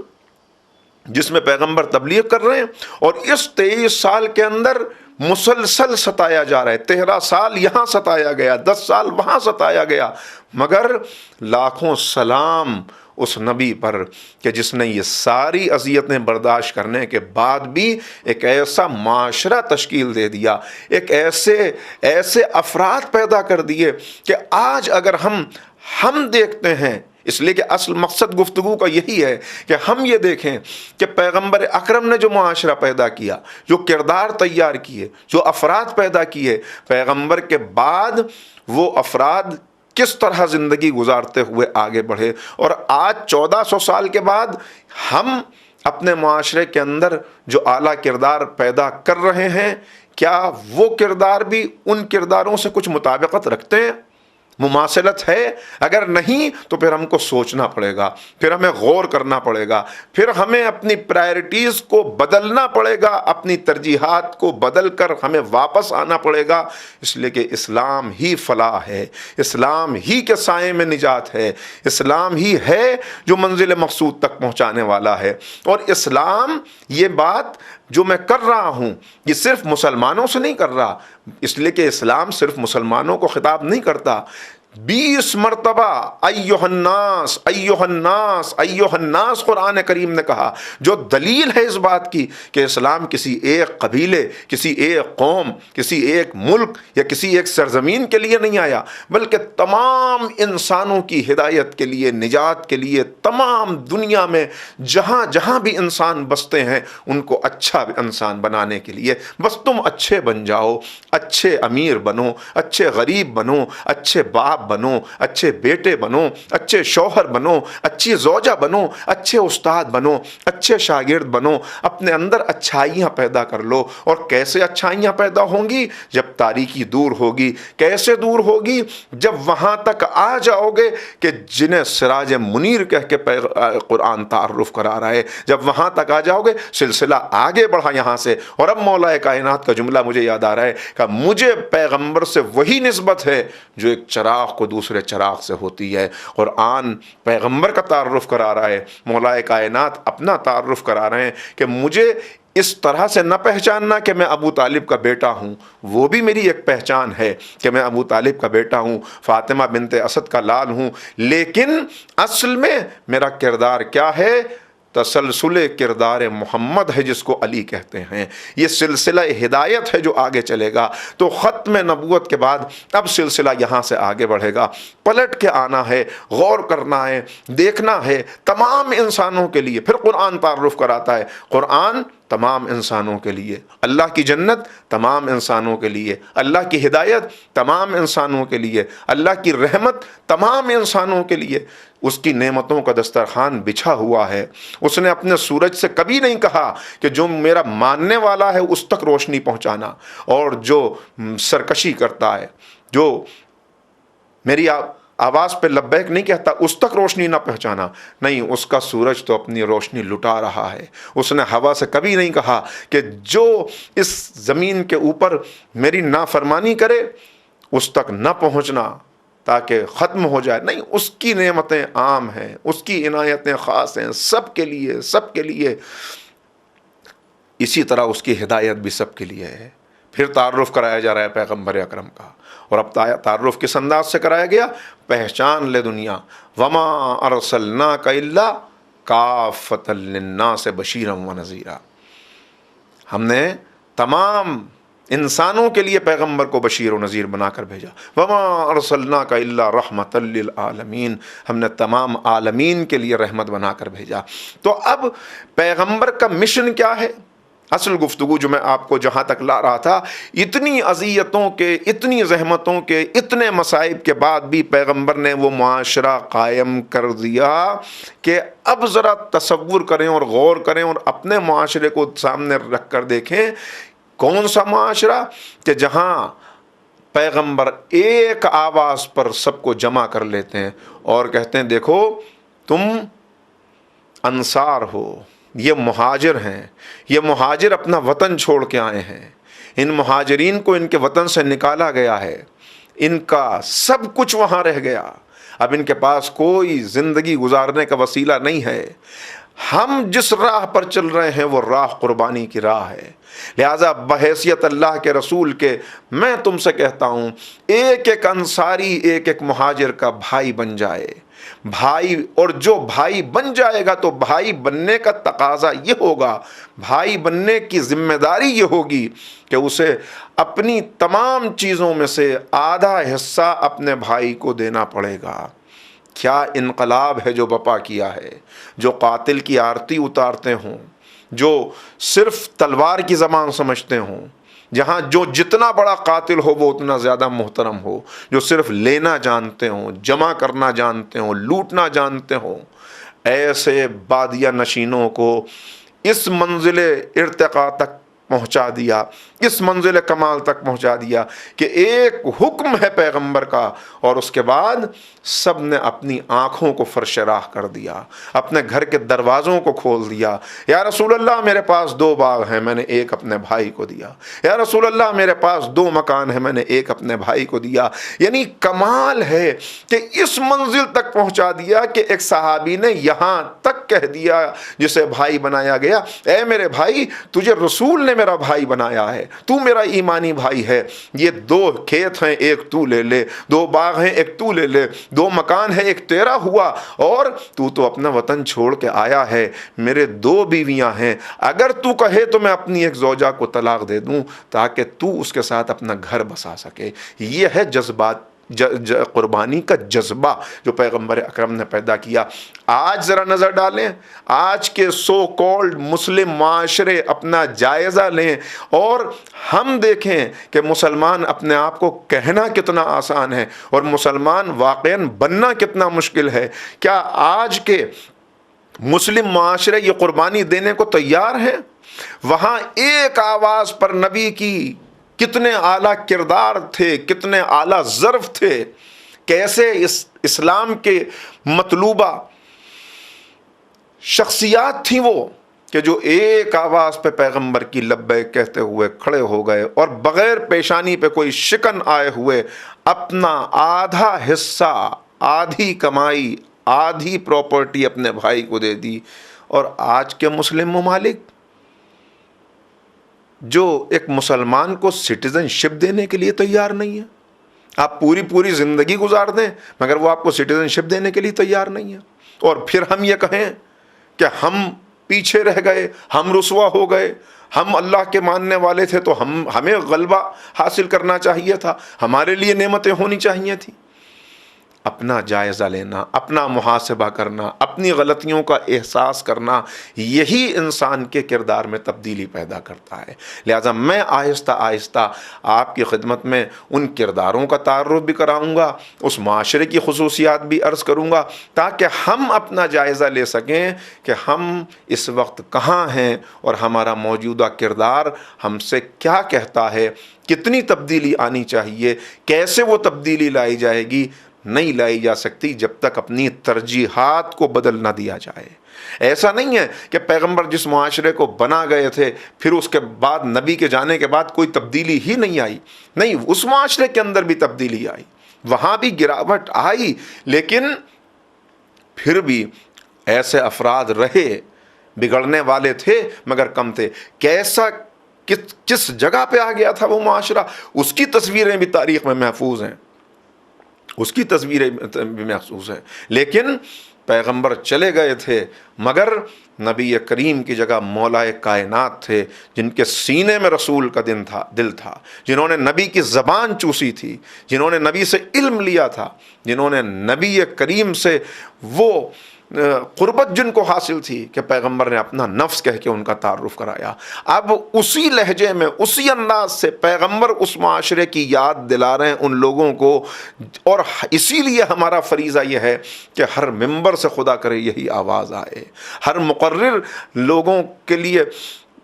جس میں پیغمبر تبلیغ کر رہے ہیں، اور اس 23 سال کے اندر مسلسل ستایا جا رہا ہے۔ 13 سال یہاں ستایا گیا، 10 سال وہاں ستایا گیا، مگر لاکھوں سلام اس نبی پر کہ جس نے یہ ساری اذیتیں برداشت کرنے کے بعد بھی ایک ایسا معاشرہ تشکیل دے دیا، ایک ایسے افراد پیدا کر دیے کہ آج اگر ہم دیکھتے ہیں، اس لیے کہ اصل مقصد گفتگو کا یہی ہے کہ ہم یہ دیکھیں کہ پیغمبر اکرم نے جو معاشرہ پیدا کیا، جو کردار تیار کیے، جو افراد پیدا کیے، پیغمبر کے بعد وہ افراد کس طرح زندگی گزارتے ہوئے آگے بڑھے، اور آج 1400 سال کے بعد ہم اپنے معاشرے کے اندر جو اعلیٰ کردار پیدا کر رہے ہیں، کیا وہ کردار بھی ان کرداروں سے کچھ مطابقت رکھتے ہیں؟ مماثلت ہے؟ اگر نہیں تو پھر ہم کو سوچنا پڑے گا، پھر ہمیں غور کرنا پڑے گا، پھر ہمیں اپنی پرائرٹیز کو بدلنا پڑے گا، اپنی ترجیحات کو بدل کر ہمیں واپس آنا پڑے گا، اس لیے کہ اسلام ہی فلاح ہے، اسلام ہی کے سائے میں نجات ہے، اسلام ہی ہے جو منزل مقصود تک پہنچانے والا ہے۔ اور اسلام، یہ بات جو میں کر رہا ہوں، یہ صرف مسلمانوں سے نہیں کر رہا، اس لیے کہ اسلام صرف مسلمانوں کو خطاب نہیں کرتا۔ 20 مرتبہ ایھا الناس ایھا الناس ایھا الناس قرآن کریم نے کہا، جو دلیل ہے اس بات کی کہ اسلام کسی ایک قبیلے، کسی ایک قوم، کسی ایک ملک یا کسی ایک سرزمین کے لیے نہیں آیا، بلکہ تمام انسانوں کی ہدایت کے لیے، نجات کے لیے، تمام دنیا میں جہاں جہاں بھی انسان بستے ہیں ان کو اچھا انسان بنانے کے لیے۔ بس تم اچھے بن جاؤ، اچھے امیر بنو، اچھے غریب بنو، اچھے باپ بنو، اچھے بیٹے بنو، اچھے شوہر بنو، اچھی زوجہ بنو، اچھے استاد بنو، اچھے شاگرد بنو، اپنے اندر اچھائیاں پیدا کر لو۔ اور کیسے اچھائیاں پیدا ہوں گی؟ جب تاریکی دور ہوگی۔ کیسے دور ہوگی؟ جب وہاں تک آ جاؤ گے کہ جنہیں سراج منیر کہہ کے قرآن تعارف کرا رہا ہے، جب وہاں تک آ جاؤ گے، سلسلہ آگے بڑھا یہاں سے۔ اور اب مولا کائنات کا جملہ مجھے یاد آ رہا ہے کہ مجھے پیغمبر سے وہی نسبت ہے جو ایک چراغ کو دوسرے چراغ سے ہوتی ہے۔ قرآن پیغمبر کا تعارف کرا رہا ہے، مولا کائنات اپنا تعارف کرا رہے ہیں کہ مجھے اس طرح سے نہ پہچاننا کہ میں ابو طالب کا بیٹا ہوں، وہ بھی میری ایک پہچان ہے کہ میں ابو طالب کا بیٹا ہوں، فاطمہ بنت اسد کا لال ہوں، لیکن اصل میں میرا کردار کیا ہے؟ تسلسل کردار محمد ہے، جس کو علی کہتے ہیں۔ یہ سلسلہ ہدایت ہے جو آگے چلے گا۔ تو ختم نبوت کے بعد اب سلسلہ یہاں سے آگے بڑھے گا، پلٹ کے آنا ہے، غور کرنا ہے، دیکھنا ہے تمام انسانوں کے لیے۔ پھر قرآن تعارف کراتا ہے، قرآن تمام انسانوں کے لیے، اللہ کی جنت تمام انسانوں کے لیے، اللہ کی ہدایت تمام انسانوں کے لیے، اللہ کی رحمت تمام انسانوں کے لیے۔ اس کی نعمتوں کا دسترخوان بچھا ہوا ہے۔ اس نے اپنے سورج سے کبھی نہیں کہا کہ جو میرا ماننے والا ہے اس تک روشنی پہنچانا، اور جو سرکشی کرتا ہے، جو میری آواز پہ لبیک نہیں کہتا، اس تک روشنی نہ پہنچانا۔ نہیں، اس کا سورج تو اپنی روشنی لٹا رہا ہے۔ اس نے ہوا سے کبھی نہیں کہا کہ جو اس زمین کے اوپر میری نافرمانی کرے اس تک نہ پہنچنا تاکہ ختم ہو جائے۔ نہیں، اس کی نعمتیں عام ہیں، اس کی عنایتیں خاص ہیں، سب کے لیے، سب کے لیے۔ اسی طرح اس کی ہدایت بھی سب کے لیے ہے۔ پھر تعارف کرایا جا رہا ہے پیغمبر اکرم کا، اور اب تعارف کس انداز سے کرایا گیا؟ پہچان لے دنیا، وما ارسلناک الا کافۃ للناس بشیرا ونذیرا۔ ہم نے تمام انسانوں کے لیے پیغمبر کو بشیر و نذیر بنا کر بھیجا۔ وما ارسلناک الا رحمۃ للعالمین، ہم نے تمام عالمین کے لیے رحمت بنا کر بھیجا۔ تو اب پیغمبر کا مشن کیا ہے؟ اصل گفتگو جو میں آپ کو جہاں تک لا رہا تھا، اتنی اذیتوں کے، اتنی زحمتوں کے، اتنے مصائب کے بعد بھی پیغمبر نے وہ معاشرہ قائم کر دیا کہ اب ذرا تصور کریں اور غور کریں اور اپنے معاشرے کو سامنے رکھ کر دیکھیں کون سا معاشرہ کہ جہاں پیغمبر ایک آواز پر سب کو جمع کر لیتے ہیں اور کہتے ہیں دیکھو تم انصار ہو، یہ مہاجر ہیں، یہ مہاجر اپنا وطن چھوڑ کے آئے ہیں، ان مہاجرین کو ان کے وطن سے نکالا گیا ہے، ان کا سب کچھ وہاں رہ گیا، اب ان کے پاس کوئی زندگی گزارنے کا وسیلہ نہیں ہے، ہم جس راہ پر چل رہے ہیں وہ راہ قربانی کی راہ ہے، لہٰذا بحیثیت اللہ کے رسول کے میں تم سے کہتا ہوں ایک ایک انصاری ایک ایک مہاجر کا بھائی بن جائے، بھائی، اور جو بھائی بن جائے گا تو بھائی بننے کا تقاضا یہ ہوگا، بھائی بننے کی ذمہ داری یہ ہوگی کہ اسے اپنی تمام چیزوں میں سے آدھا حصہ اپنے بھائی کو دینا پڑے گا۔ کیا انقلاب ہے جو بپا کیا ہے، جو قاتل کی آرتی اتارتے ہوں، جو صرف تلوار کی زبان سمجھتے ہوں، جہاں جو جتنا بڑا قاتل ہو وہ اتنا زیادہ محترم ہو، جو صرف لینا جانتے ہوں، جمع کرنا جانتے ہوں، لوٹنا جانتے ہوں، ایسے بادیہ نشینوں کو اس منزل ارتقاء تک پہنچا دیا، اس منزل کمال تک پہنچا دیا کہ ایک حکم ہے پیغمبر کا اور اس کے بعد سب نے اپنی آنکھوں کو فرش راہ کر دیا، اپنے گھر کے دروازوں کو کھول دیا، یا رسول اللہ میرے پاس 2 باغ ہیں، میں نے ایک اپنے بھائی کو دیا، یا رسول اللہ میرے پاس 2 مکان ہیں، میں نے ایک اپنے بھائی کو دیا۔ یعنی کمال ہے کہ اس منزل تک پہنچا دیا کہ ایک صحابی نے یہاں تک کہہ دیا جسے بھائی بنایا گیا، اے میرے بھائی تجھے رسول نے میرا بھائی بنایا ہے، تو میرا ایمانی بھائی ہے، یہ 2 کھیت ہیں ایک تو لے لے، 2 باغ ہیں ایک تو لے لے، 2 مکان ہے ایک تیرا ہوا، اور تو اپنا وطن چھوڑ کے آیا ہے، میرے 2 بیویاں ہیں، اگر تو کہے تو میں اپنی ایک زوجہ کو طلاق دے دوں تاکہ تو اس کے ساتھ اپنا گھر بسا سکے۔ یہ ہے جذبات قربانی کا جذبہ جو پیغمبر اکرم نے پیدا کیا۔ آج ذرا نظر ڈالیں، آج کے سو کالڈ مسلم معاشرے اپنا جائزہ لیں اور ہم دیکھیں کہ مسلمان اپنے آپ کو کہنا کتنا آسان ہے اور مسلمان واقعاً بننا کتنا مشکل ہے۔ کیا آج کے مسلم معاشرے یہ قربانی دینے کو تیار ہیں؟ وہاں ایک آواز پر نبی کی کتنے اعلیٰ کردار تھے، کتنے اعلیٰ ظرف تھے، کیسے اسلام کے مطلوبہ شخصیات تھیں وہ کہ جو ایک آواز پہ پیغمبر کی لبیک کہتے ہوئے کھڑے ہو گئے اور بغیر پیشانی پہ کوئی شکن آئے ہوئے اپنا آدھا حصہ، آدھی کمائی، آدھی پراپرٹی اپنے بھائی کو دے دی۔ اور آج کے مسلم ممالک جو ایک مسلمان کو سٹیزن شپ دینے کے لیے تیار نہیں ہے، آپ پوری زندگی گزار دیں مگر وہ آپ کو سٹیزن شپ دینے کے لیے تیار نہیں ہے، اور پھر ہم یہ کہیں کہ ہم پیچھے رہ گئے، ہم رسوا ہو گئے، ہم اللہ کے ماننے والے تھے تو ہمیں غلبہ حاصل کرنا چاہیے تھا، ہمارے لیے نعمتیں ہونی چاہیے تھیں۔ اپنا جائزہ لینا، اپنا محاسبہ کرنا، اپنی غلطیوں کا احساس کرنا، یہی انسان کے کردار میں تبدیلی پیدا کرتا ہے۔ لہٰذا میں آہستہ آہستہ آپ کی خدمت میں ان کرداروں کا تعارف بھی کراؤں گا، اس معاشرے کی خصوصیات بھی عرض کروں گا تاکہ ہم اپنا جائزہ لے سکیں کہ ہم اس وقت کہاں ہیں اور ہمارا موجودہ کردار ہم سے کیا کہتا ہے، کتنی تبدیلی آنی چاہیے، کیسے وہ تبدیلی لائی جائے گی۔ نہیں لائی جا سکتی جب تک اپنی ترجیحات کو بدل نہ دیا جائے۔ ایسا نہیں ہے کہ پیغمبر جس معاشرے کو بنا گئے تھے پھر اس کے بعد نبی کے جانے کے بعد کوئی تبدیلی ہی نہیں آئی، نہیں، اس معاشرے کے اندر بھی تبدیلی آئی، وہاں بھی گراوٹ آئی، لیکن پھر بھی ایسے افراد رہے، بگڑنے والے تھے مگر کم تھے۔ کیسا کس جگہ پہ آ گیا تھا وہ معاشرہ، اس کی تصویریں بھی تاریخ میں محفوظ ہیں، اس کی تصویریں بھی محسوس ہیں، لیکن پیغمبر چلے گئے تھے مگر نبی کریم کی جگہ مولا کائنات تھے جن کے سینے میں رسول کا دل تھا، جنہوں نے نبی کی زبان چوسی تھی، جنہوں نے نبی سے علم لیا تھا، جنہوں نے نبی کریم سے وہ قربت جن کو حاصل تھی کہ پیغمبر نے اپنا نفس کہہ کے ان کا تعارف کرایا۔ اب اسی لہجے میں، اسی انداز سے پیغمبر اس معاشرے کی یاد دلا رہے ہیں ان لوگوں کو، اور اسی لیے ہمارا فریضہ یہ ہے کہ ہر ممبر سے خدا کرے یہی آواز آئے، ہر مقرر لوگوں کے لیے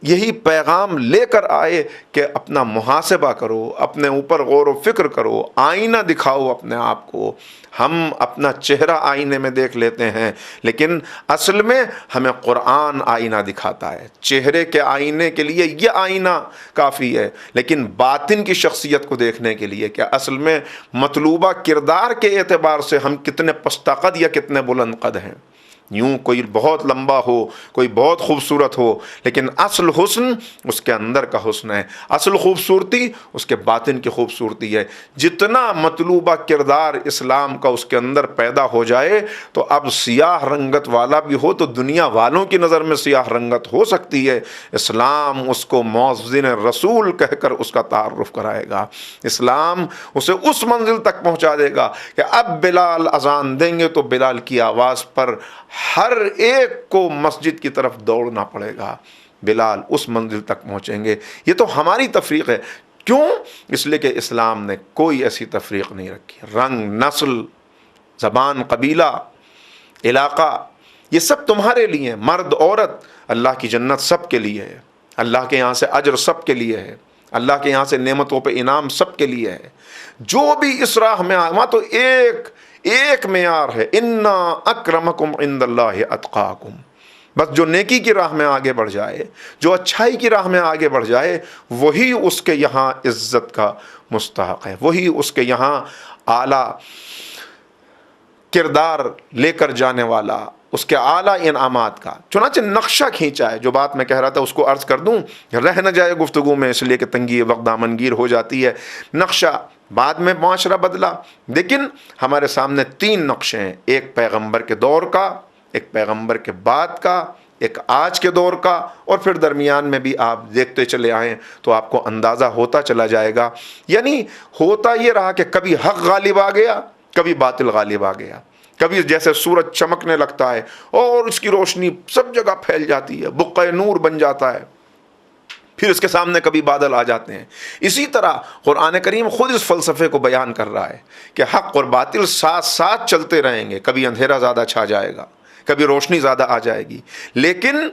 یہی پیغام لے کر آئے کہ اپنا محاسبہ کرو، اپنے اوپر غور و فکر کرو، آئینہ دکھاؤ اپنے آپ کو۔ ہم اپنا چہرہ آئینے میں دیکھ لیتے ہیں، لیکن اصل میں ہمیں قرآن آئینہ دکھاتا ہے۔ چہرے کے آئینے کے لیے یہ آئینہ کافی ہے، لیکن باطن کی شخصیت کو دیکھنے کے لیے کہ اصل میں مطلوبہ کردار کے اعتبار سے ہم کتنے پستہ قد یا کتنے بلند قد ہیں۔ یوں کوئی بہت لمبا ہو، کوئی بہت خوبصورت ہو، لیکن اصل حسن اس کے اندر کا حسن ہے، اصل خوبصورتی اس کے باطن کی خوبصورتی ہے۔ جتنا مطلوبہ کردار اسلام کا اس کے اندر پیدا ہو جائے تو اب سیاہ رنگت والا بھی ہو تو دنیا والوں کی نظر میں سیاہ رنگت ہو سکتی ہے، اسلام اس کو مؤذن رسول کہہ کر اس کا تعارف کرائے گا۔ اسلام اسے اس منزل تک پہنچا دے گا کہ اب بلال اذان دیں گے تو بلال کی آواز پر ہر ایک کو مسجد کی طرف دوڑنا پڑے گا، بلال اس منزل تک پہنچیں گے۔ یہ تو ہماری تفریق ہے، کیوں؟ اس لیے کہ اسلام نے کوئی ایسی تفریق نہیں رکھی۔ رنگ، نسل، زبان، قبیلہ، علاقہ، یہ سب تمہارے لیے ہیں۔ مرد، عورت، اللہ کی جنت سب کے لیے ہے، اللہ کے یہاں سے اجر سب کے لیے ہے، اللہ کے یہاں سے نعمتوں پہ انعام سب کے لیے ہے۔ جو بھی اس راہ میں آئے، وہاں تو ایک معیار ہے، انا اکرمکم عند اللہ اتقاکم۔ بس جو نیکی کی راہ میں آگے بڑھ جائے، جو اچھائی کی راہ میں آگے بڑھ جائے، وہی اس کے یہاں عزت کا مستحق ہے، وہی اس کے یہاں اعلیٰ کردار لے کر جانے والا، اس کے اعلیٰ انعامات کا۔ چنانچہ نقشہ کھینچا ہے، جو بات میں کہہ رہا تھا اس کو عرض کر دوں، رہ نہ جائے گفتگو میں، اس لیے کہ تنگی وقت دامنگیر ہو جاتی ہے۔ نقشہ بعد میں معاشرہ بدلا، لیکن ہمارے سامنے 3 نقشے ہیں، ایک پیغمبر کے دور کا، ایک پیغمبر کے بعد کا، ایک آج کے دور کا، اور پھر درمیان میں بھی آپ دیکھتے چلے آئیں تو آپ کو اندازہ ہوتا چلا جائے گا۔ یعنی ہوتا یہ رہا کہ کبھی حق غالب آ گیا، کبھی باطل غالب آ گیا، کبھی جیسے سورج چمکنے لگتا ہے اور اس کی روشنی سب جگہ پھیل جاتی ہے، بقعہ نور بن جاتا ہے، پھر اس کے سامنے کبھی بادل آ جاتے ہیں۔ اسی طرح قرآن کریم خود اس فلسفے کو بیان کر رہا ہے کہ حق اور باطل ساتھ ساتھ چلتے رہیں گے، کبھی اندھیرا زیادہ چھا جائے گا، کبھی روشنی زیادہ آ جائے گی، لیکن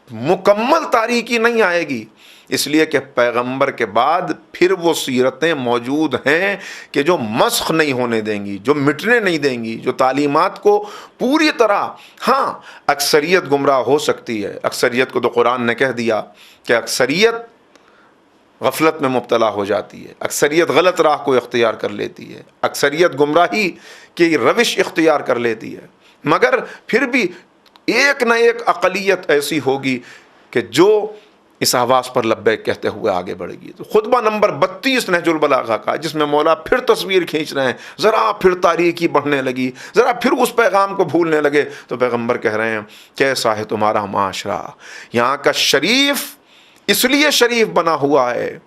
مکمل تاریکی نہیں آئے گی، اس لیے کہ پیغمبر کے بعد پھر وہ سیرتیں موجود ہیں کہ جو مسخ نہیں ہونے دیں گی، جو مٹنے نہیں دیں گی، جو تعلیمات کو پوری طرح، ہاں اکثریت گمراہ ہو سکتی ہے، اکثریت کو تو قرآن نے کہہ دیا کہ اکثریت غفلت میں مبتلا ہو جاتی ہے، اکثریت غلط راہ کو اختیار کر لیتی ہے، اکثریت گمراہی کی روش اختیار کر لیتی ہے، مگر پھر بھی ایک نہ ایک اقلیت ایسی ہوگی کہ جو اس آواز پر لبیک کہتے ہوئے آگے بڑھے گی۔ تو خطبہ نمبر 32 نہج البلاغہ کا، جس میں مولا پھر تصویر کھینچ رہے ہیں، ذرا پھر تاریکی بڑھنے لگی، ذرا پھر اس پیغام کو بھولنے لگے، تو پیغمبر کہہ رہے ہیں کیسا ہے تمہارا معاشرہ، یہاں کا شریف اس لیے شریف بنا ہوا ہے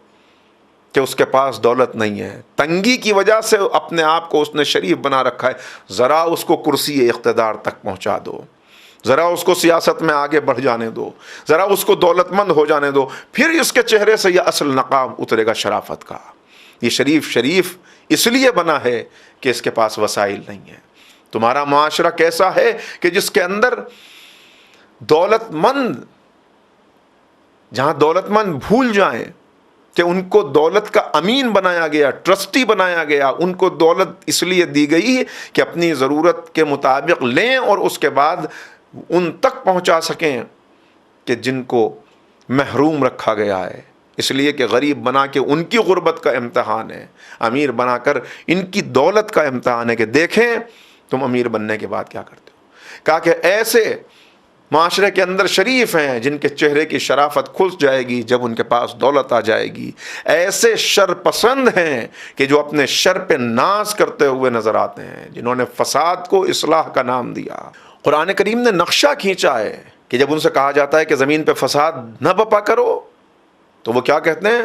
کہ اس کے پاس دولت نہیں ہے، تنگی کی وجہ سے اپنے آپ کو اس نے شریف بنا رکھا ہے، ذرا اس کو کرسی اقتدار تک پہنچا دو، ذرا اس کو سیاست میں آگے بڑھ جانے دو، ذرا اس کو دولت مند ہو جانے دو، پھر اس کے چہرے سے یہ اصل نقاب اترے گا شرافت کا۔ یہ شریف اس لیے بنا ہے کہ اس کے پاس وسائل نہیں ہے۔ تمہارا معاشرہ کیسا ہے کہ جس کے اندر دولت مند، جہاں دولت مند بھول جائیں کہ ان کو دولت کا امین بنایا گیا، ٹرسٹی بنایا گیا، ان کو دولت اس لیے دی گئی کہ اپنی ضرورت کے مطابق لیں اور اس کے بعد ان تک پہنچا سکیں کہ جن کو محروم رکھا گیا ہے، اس لیے کہ غریب بنا کے ان کی غربت کا امتحان ہے، امیر بنا کر ان کی دولت کا امتحان ہے کہ دیکھیں تم امیر بننے کے بعد کیا کرتے ہو۔ کہا کہ ایسے معاشرے کے اندر شریف ہیں جن کے چہرے کی شرافت کھل جائے گی جب ان کے پاس دولت آ جائے گی، ایسے شر پسند ہیں کہ جو اپنے شر پہ ناز کرتے ہوئے نظر آتے ہیں، جنہوں نے فساد کو اصلاح کا نام دیا۔ قرآن کریم نے نقشہ کھینچا ہے کہ جب ان سے کہا جاتا ہے کہ زمین پہ فساد نہ بپا کرو تو وہ کیا کہتے ہیں؟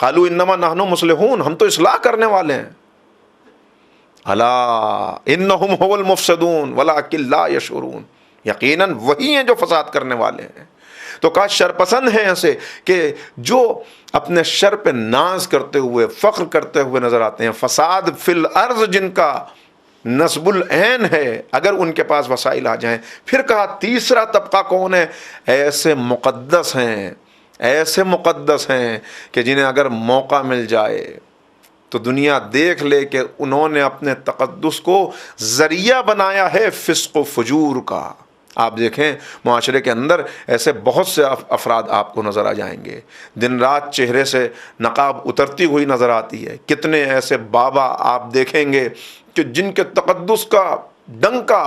قالوا انما نحن مصلحون، ہم تو اصلاح کرنے والے ہیں۔ الا انہم هم المفسدون ولکن لا یشعرون، یقیناً وہی ہیں جو فساد کرنے والے ہیں۔ تو کہا شرپسند ہیں ایسے کہ جو اپنے شر پہ ناز کرتے ہوئے، فخر کرتے ہوئے نظر آتے ہیں، فساد فی الارض جن کا نصب العین ہے اگر ان کے پاس وسائل آ جائیں۔ پھر کہا تیسرا طبقہ کون ہے؟ ایسے مقدس ہیں، ایسے مقدس ہیں کہ جنہیں اگر موقع مل جائے تو دنیا دیکھ لے کہ انہوں نے اپنے تقدس کو ذریعہ بنایا ہے فسق و فجور کا۔ آپ دیکھیں معاشرے کے اندر ایسے بہت سے افراد آپ کو نظر آ جائیں گے، دن رات چہرے سے نقاب اترتی ہوئی نظر آتی ہے۔ کتنے ایسے بابا آپ دیکھیں گے کہ جن کے تقدس کا ڈنکا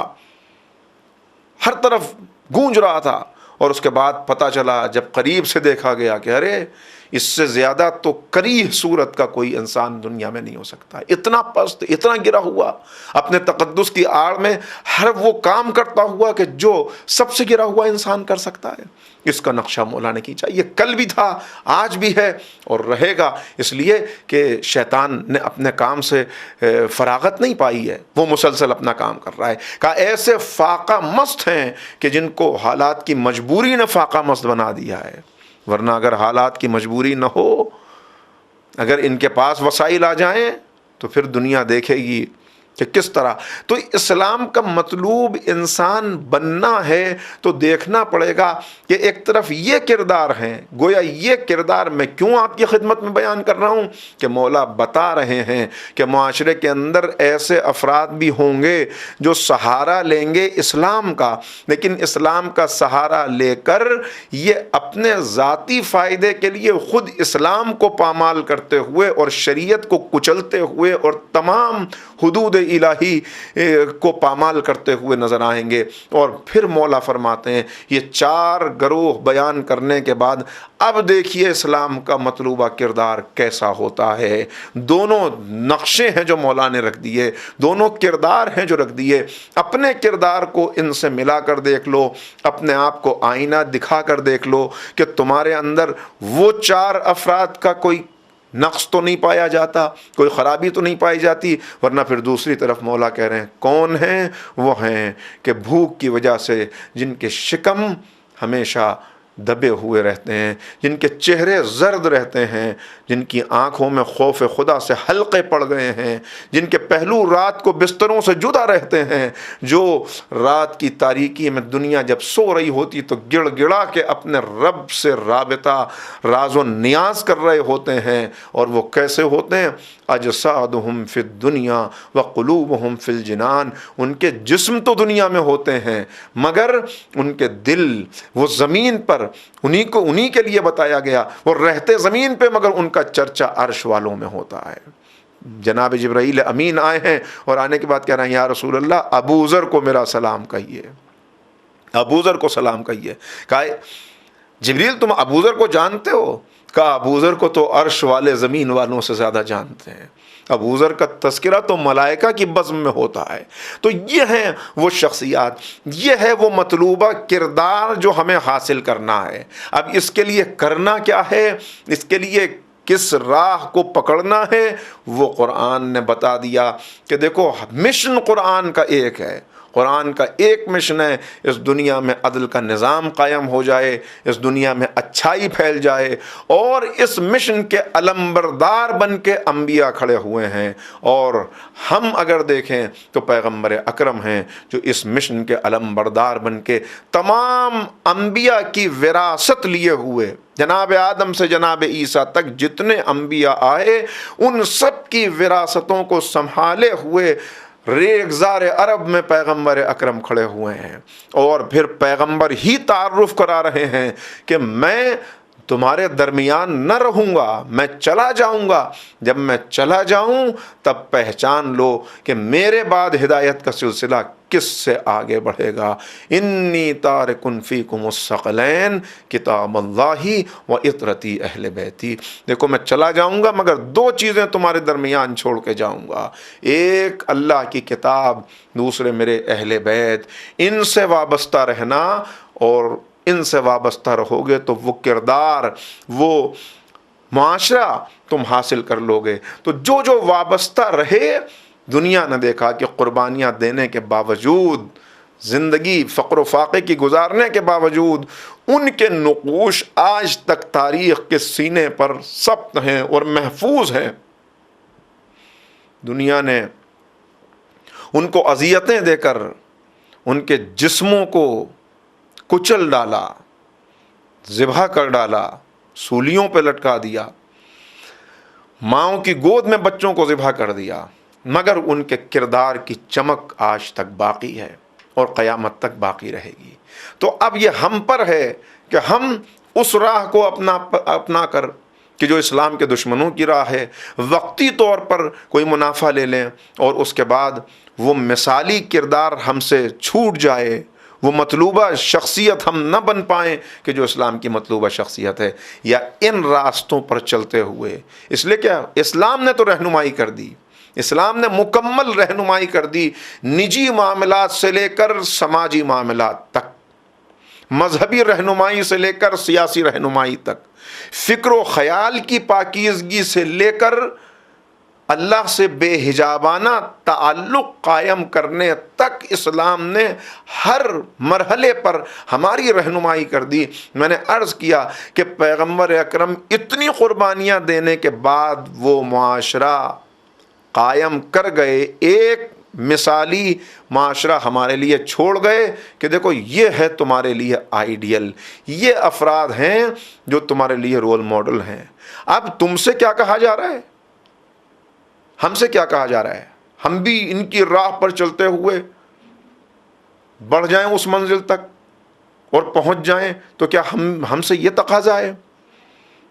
ہر طرف گونج رہا تھا، اور اس کے بعد پتہ چلا جب قریب سے دیکھا گیا کہ ارے اس سے زیادہ تو کریہ صورت کا کوئی انسان دنیا میں نہیں ہو سکتا، اتنا پست، اتنا گرا ہوا، اپنے تقدس کی آڑ میں ہر وہ کام کرتا ہوا کہ جو سب سے گرا ہوا انسان کر سکتا ہے۔ اس کا نقشہ مولا نے کھینچا۔ یہ کل بھی تھا، آج بھی ہے اور رہے گا، اس لیے کہ شیطان نے اپنے کام سے فراغت نہیں پائی ہے، وہ مسلسل اپنا کام کر رہا ہے۔ کہا ایسے فاقہ مست ہیں کہ جن کو حالات کی مجبوری نے فاقہ مست بنا دیا ہے، ورنہ اگر حالات کی مجبوری نہ ہو، اگر ان کے پاس وسائل آ جائیں تو پھر دنیا دیکھے گی کہ کس طرح۔ تو اسلام کا مطلوب انسان بننا ہے تو دیکھنا پڑے گا کہ ایک طرف یہ کردار ہیں، گویا یہ کردار میں کیوں آپ کی خدمت میں بیان کر رہا ہوں کہ مولا بتا رہے ہیں کہ معاشرے کے اندر ایسے افراد بھی ہوں گے جو سہارا لیں گے اسلام کا، لیکن اسلام کا سہارا لے کر یہ اپنے ذاتی فائدے کے لیے خود اسلام کو پامال کرتے ہوئے اور شریعت کو کچلتے ہوئے اور تمام حدود الہی کو پامال کرتے ہوئے نظر آئیں گے۔ اور پھر مولا فرماتے ہیں یہ چار گروہ بیان کرنے کے بعد اب دیکھیے اسلام کا مطلوبہ کردار کیسا ہوتا ہے۔ دونوں نقشے ہیں جو مولا نے رکھ دیے، دونوں کردار ہیں جو رکھ دیے۔ اپنے کردار کو ان سے ملا کر دیکھ لو، اپنے آپ کو آئینہ دکھا کر دیکھ لو کہ تمہارے اندر وہ چار افراد کا کوئی نقص تو نہیں پایا جاتا، کوئی خرابی تو نہیں پائی جاتی۔ ورنہ پھر دوسری طرف مولا کہہ رہے ہیں کون ہیں؟ وہ ہیں کہ بھوک کی وجہ سے جن کے شکم ہمیشہ دبے ہوئے رہتے ہیں، جن کے چہرے زرد رہتے ہیں، جن کی آنکھوں میں خوف خدا سے حلقے پڑ گئے ہیں، جن کے پہلو رات کو بستروں سے جدا رہتے ہیں، جو رات کی تاریکی میں دنیا جب سو رہی ہوتی تو گڑ گڑا کے اپنے رب سے رابطہ راز و نیاز کر رہے ہوتے ہیں۔ اور وہ کیسے ہوتے ہیں؟ اجسادہم فی الدنیا وقلوبہم فی الجنان، ان کے جسم تو دنیا میں ہوتے ہیں مگر ان کے دل وہ زمین پر انہی کے لیے بتایا گیا، وہ رہتے زمین پہ مگر ان کا چرچہ عرش والوں میں ہوتا ہے۔ جناب جبرائیل امین آئے ہیں اور آنے کے بعد کہہ رہے ہیں یا رسول اللہ ابو ذر کو میرا سلام کہیے، ابو ذر کو سلام کہیے۔ کہا جبریل تم ابو ذر کو جانتے ہو؟ کہا ابو ذر کو تو عرش والے زمین والوں سے زیادہ جانتے ہیں، ابو ذر کا تذکرہ تو ملائکہ کی بزم میں ہوتا ہے۔ تو یہ ہیں وہ شخصیات، یہ ہے وہ مطلوبہ کردار جو ہمیں حاصل کرنا ہے۔ اب اس کے لیے کرنا کیا ہے، اس کے لیے کس راہ کو پکڑنا ہے، وہ قرآن نے بتا دیا کہ دیکھو مشن قرآن کا ایک ہے، قرآن کا ایک مشن ہے اس دنیا میں عدل کا نظام قائم ہو جائے، اس دنیا میں اچھائی پھیل جائے، اور اس مشن کے علمبردار بن کے انبیاء کھڑے ہوئے ہیں۔ اور ہم اگر دیکھیں تو پیغمبر اکرم ہیں جو اس مشن کے علمبردار بن کے تمام انبیاء کی وراثت لیے ہوئے، جناب آدم سے جناب عیسیٰ تک جتنے انبیاء آئے ان سب کی وراثتوں کو سنبھالے ہوئے ریگزار عرب میں پیغمبر اکرم کھڑے ہوئے ہیں، اور پھر پیغمبر ہی تعارف کرا رہے ہیں کہ میں تمہارے درمیان نہ رہوں گا، میں چلا جاؤں گا، جب میں چلا جاؤں تب پہچان لو کہ میرے بعد ہدایت کا سلسلہ کس سے آگے بڑھے گا۔ انی تارکن فیکم الثقلین کتاب اللہ و اطرتی اہل بیتی، دیکھو میں چلا جاؤں گا مگر دو چیزیں تمہارے درمیان چھوڑ کے جاؤں گا، ایک اللہ کی کتاب، دوسرے میرے اہل بیت، ان سے وابستہ رہنا، اور ان سے وابستہ رہو گے تو وہ کردار، وہ معاشرہ تم حاصل کر لو گے۔ تو جو جو وابستہ رہے، دنیا نے دیکھا کہ قربانیاں دینے کے باوجود، زندگی فقر و فاقے کی گزارنے کے باوجود، ان کے نقوش آج تک تاریخ کے سینے پر ثبت ہیں اور محفوظ ہیں۔ دنیا نے ان کو اذیتیں دے کر ان کے جسموں کو کچل ڈالا، ذبح کر ڈالا، سولیوں پہ لٹکا دیا، ماؤں کی گود میں بچوں کو ذبح کر دیا، مگر ان کے کردار کی چمک آج تک باقی ہے اور قیامت تک باقی رہے گی۔ تو اب یہ ہم پر ہے کہ ہم اس راہ کو اپنا کر کہ جو اسلام کے دشمنوں کی راہ ہے، وقتی طور پر کوئی منافع لے لیں اور اس کے بعد وہ مثالی کردار ہم سے چھوٹ جائے، وہ مطلوبہ شخصیت ہم نہ بن پائیں کہ جو اسلام کی مطلوبہ شخصیت ہے، یا ان راستوں پر چلتے ہوئے۔ اس لیے کیا اسلام نے تو رہنمائی کر دی، اسلام نے مکمل رہنمائی کر دی، نجی معاملات سے لے کر سماجی معاملات تک، مذہبی رہنمائی سے لے کر سیاسی رہنمائی تک، فکر و خیال کی پاکیزگی سے لے کر اللہ سے بے حجابانہ تعلق قائم کرنے تک اسلام نے ہر مرحلے پر ہماری رہنمائی کر دی۔ میں نے عرض کیا کہ پیغمبر اکرم اتنی قربانیاں دینے کے بعد وہ معاشرہ قائم کر گئے، ایک مثالی معاشرہ ہمارے لیے چھوڑ گئے کہ دیکھو یہ ہے تمہارے لیے آئیڈیل، یہ افراد ہیں جو تمہارے لیے رول ماڈل ہیں۔ اب تم سے کیا کہا جا رہا ہے؟ ہم سے کیا کہا جا رہا ہے؟ ہم بھی ان کی راہ پر چلتے ہوئے بڑھ جائیں اس منزل تک اور پہنچ جائیں، تو کیا ہم سے یہ تقاضا ہے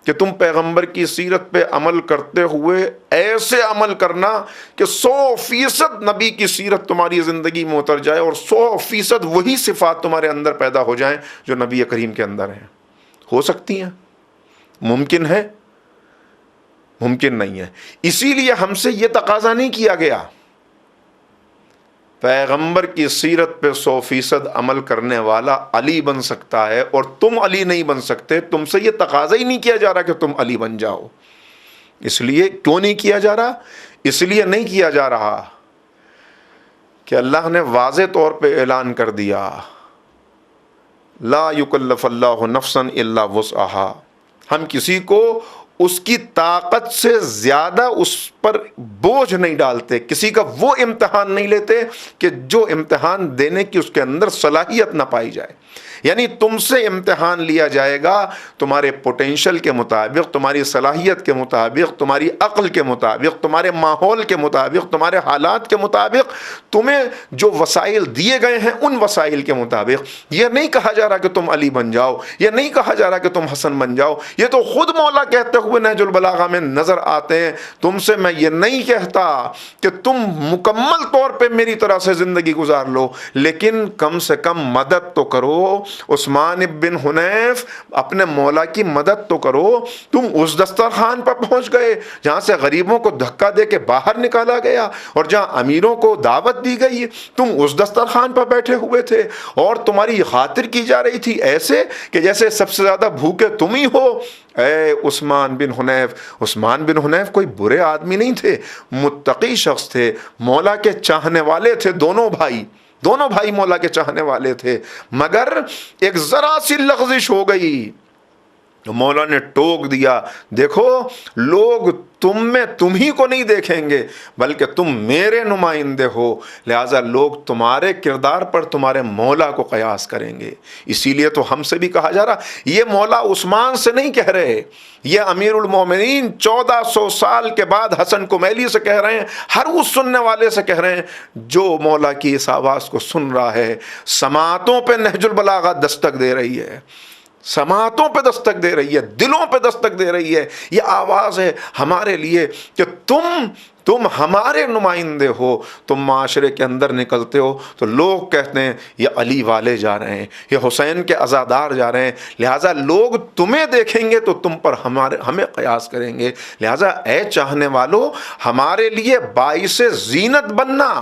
کہ تم پیغمبر کی سیرت پہ عمل کرتے ہوئے ایسے عمل کرنا کہ 100% نبی کی سیرت تمہاری زندگی میں اتر جائے اور 100% وہی صفات تمہارے اندر پیدا ہو جائیں جو نبی کریم کے اندر ہیں؟ ہو سکتی ہیں؟ ممکن ہے؟ ممکن نہیں ہے۔ اسی لیے ہم سے یہ تقاضا نہیں کیا گیا۔ پیغمبر کی سیرت پہ 100% عمل کرنے والا علی بن سکتا ہے اور تم علی نہیں بن سکتے، تم سے یہ تقاضا ہی نہیں کیا جا رہا کہ تم علی بن جاؤ۔ اس لیے کیوں نہیں کیا جا رہا؟ اس لیے نہیں کیا جا رہا کہ اللہ نے واضح طور پہ اعلان کر دیا، لا یکلف اللہ نفسا الا وسعها، ہم کسی کو اس کی طاقت سے زیادہ اس پر بوجھ نہیں ڈالتے، کسی کا وہ امتحان نہیں لیتے کہ جو امتحان دینے کی اس کے اندر صلاحیت نہ پائی جائے۔ یعنی تم سے امتحان لیا جائے گا تمہارے پوٹینشل کے مطابق، تمہاری صلاحیت کے مطابق، تمہاری عقل کے مطابق، تمہارے ماحول کے مطابق، تمہارے حالات کے مطابق، تمہیں جو وسائل دیے گئے ہیں ان وسائل کے مطابق۔ یہ نہیں کہا جا رہا کہ تم علی بن جاؤ، یہ نہیں کہا جا رہا کہ تم حسن بن جاؤ، یہ تو خود مولا کہتے ہوئے نہج البلاغہ میں نظر آتے ہیں۔ تم سے میں یہ نہیں کہتا کہ تم مکمل طور پہ میری طرح سے زندگی گزار لو، لیکن کم سے کم مدد تو کرو۔ عثمان بن حنیف اپنے مولا کی مدد تو کرو۔ تم اس دسترخوان پر پہنچ گئے جہاں سے غریبوں کو دھکا دے کے باہر نکالا گیا اور جہاں امیروں کو دعوت دی گئی، تم اس دسترخوان پر بیٹھے ہوئے تھے اور تمہاری خاطر کی جا رہی تھی ایسے کہ جیسے سب سے زیادہ بھوکے تم ہی ہو۔ اے عثمان بن حنیف، عثمان بن حنیف کوئی برے آدمی نہیں تھے، متقی شخص تھے، مولا کے چاہنے والے تھے، دونوں بھائی مولا کے چاہنے والے تھے، مگر ایک ذرا سی لغزش ہو گئی، مولا نے ٹوک دیا، دیکھو لوگ تم ہی کو نہیں دیکھیں گے بلکہ تم میرے نمائندے ہو، لہٰذا لوگ تمہارے کردار پر تمہارے مولا کو قیاس کریں گے۔ اسی لیے تو ہم سے بھی کہا جا رہا، یہ مولا عثمان سے نہیں کہہ رہے، یہ امیر المومنین 1400 سال کے بعد حسن کمیلی سے کہہ رہے ہیں، ہر اس سننے والے سے کہہ رہے ہیں جو مولا کی اس آواز کو سن رہا ہے۔ سماعتوں پہ نہج البلاغہ دستک دے رہی ہے، سماعتوں پہ دستک دے رہی ہے، دلوں پہ دستک دے رہی ہے۔ یہ آواز ہے ہمارے لیے کہ تم ہمارے نمائندے ہو، تم معاشرے کے اندر نکلتے ہو تو لوگ کہتے ہیں یہ علی والے جا رہے ہیں، یہ حسین کے عزادار جا رہے ہیں، لہٰذا لوگ تمہیں دیکھیں گے تو تم پر ہمیں قیاس کریں گے۔ لہٰذا اے چاہنے والو، ہمارے لیے باعث زینت بننا،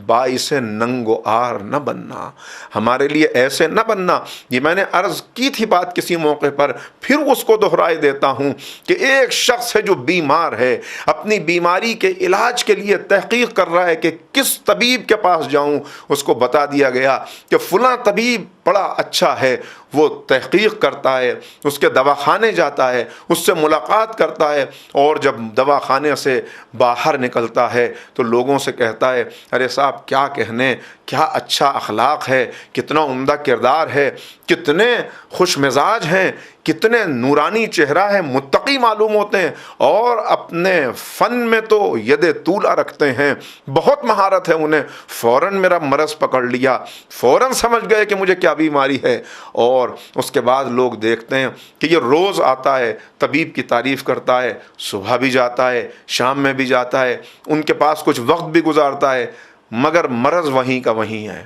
باعث ننگ و آر نہ بننا، ہمارے لیے ایسے نہ بننا۔ یہ میں نے عرض کی تھی بات کسی موقع پر، پھر اس کو دہرائے دیتا ہوں کہ ایک شخص ہے جو بیمار ہے، اپنی بیماری کے علاج کے لیے تحقیق کر رہا ہے کہ کس طبیب کے پاس جاؤں، اس کو بتا دیا گیا کہ فلاں طبیب بڑا اچھا ہے، وہ تحقیق کرتا ہے، اس کے دواخانے جاتا ہے، اس سے ملاقات کرتا ہے، اور جب دواخانے سے باہر نکلتا ہے تو لوگوں سے کہتا ہے ارے صاحب صاحب کیا کہنے، کیا اچھا اخلاق ہے، کتنا عمدہ کردار ہے، کتنے خوش مزاج ہیں، کتنے نورانی چہرہ ہے، متقی معلوم ہوتے ہیں، اور اپنے فن میں تو ید طولہ رکھتے ہیں، بہت مہارت ہے انہیں، فوراً میرا مرض پکڑ لیا، فوراً سمجھ گئے کہ مجھے کیا بیماری ہے۔ اور اس کے بعد لوگ دیکھتے ہیں کہ یہ روز آتا ہے، طبیب کی تعریف کرتا ہے، صبح بھی جاتا ہے، شام میں بھی جاتا ہے، ان کے پاس کچھ وقت بھی گزارتا ہے، مگر مرض وہیں کا وہیں ہے،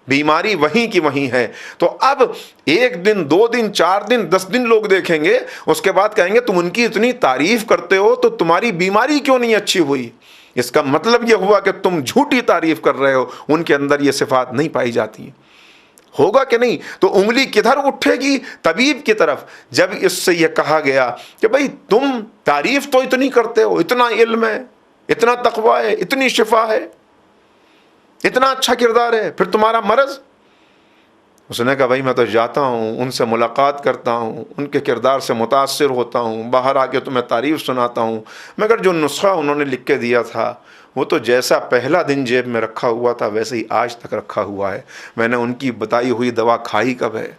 بیماری وہیں کی وہیں ہے۔ تو اب 1 دن 2 دن 4 دن 10 دن لوگ دیکھیں گے، اس کے بعد کہیں گے تم ان کی اتنی تعریف کرتے ہو تو تمہاری بیماری کیوں نہیں اچھی ہوئی؟ اس کا مطلب یہ ہوا کہ تم جھوٹی تعریف کر رہے ہو، ان کے اندر یہ صفات نہیں پائی جاتی ہیں۔ ہوگا کہ نہیں؟ تو انگلی کدھر اٹھے گی؟ طبیب کی طرف۔ جب اس سے یہ کہا گیا کہ بھئی تم تعریف تو اتنی کرتے ہو، اتنا علم ہے، اتنا تقویٰ ہے، اتنی شفا ہے، اتنا اچھا کردار ہے، پھر تمہارا مرض؟ اس نے کہا بھائی میں تو جاتا ہوں، ان سے ملاقات کرتا ہوں، ان کے کردار سے متاثر ہوتا ہوں، باہر آ کے تمہیں تعریف سناتا ہوں، مگر جو نسخہ انہوں نے لکھ کے دیا تھا وہ تو جیسا پہلا دن جیب میں رکھا ہوا تھا ویسے ہی آج تک رکھا ہوا ہے۔ میں نے ان کی بتائی ہوئی دوا کھائی کب ہے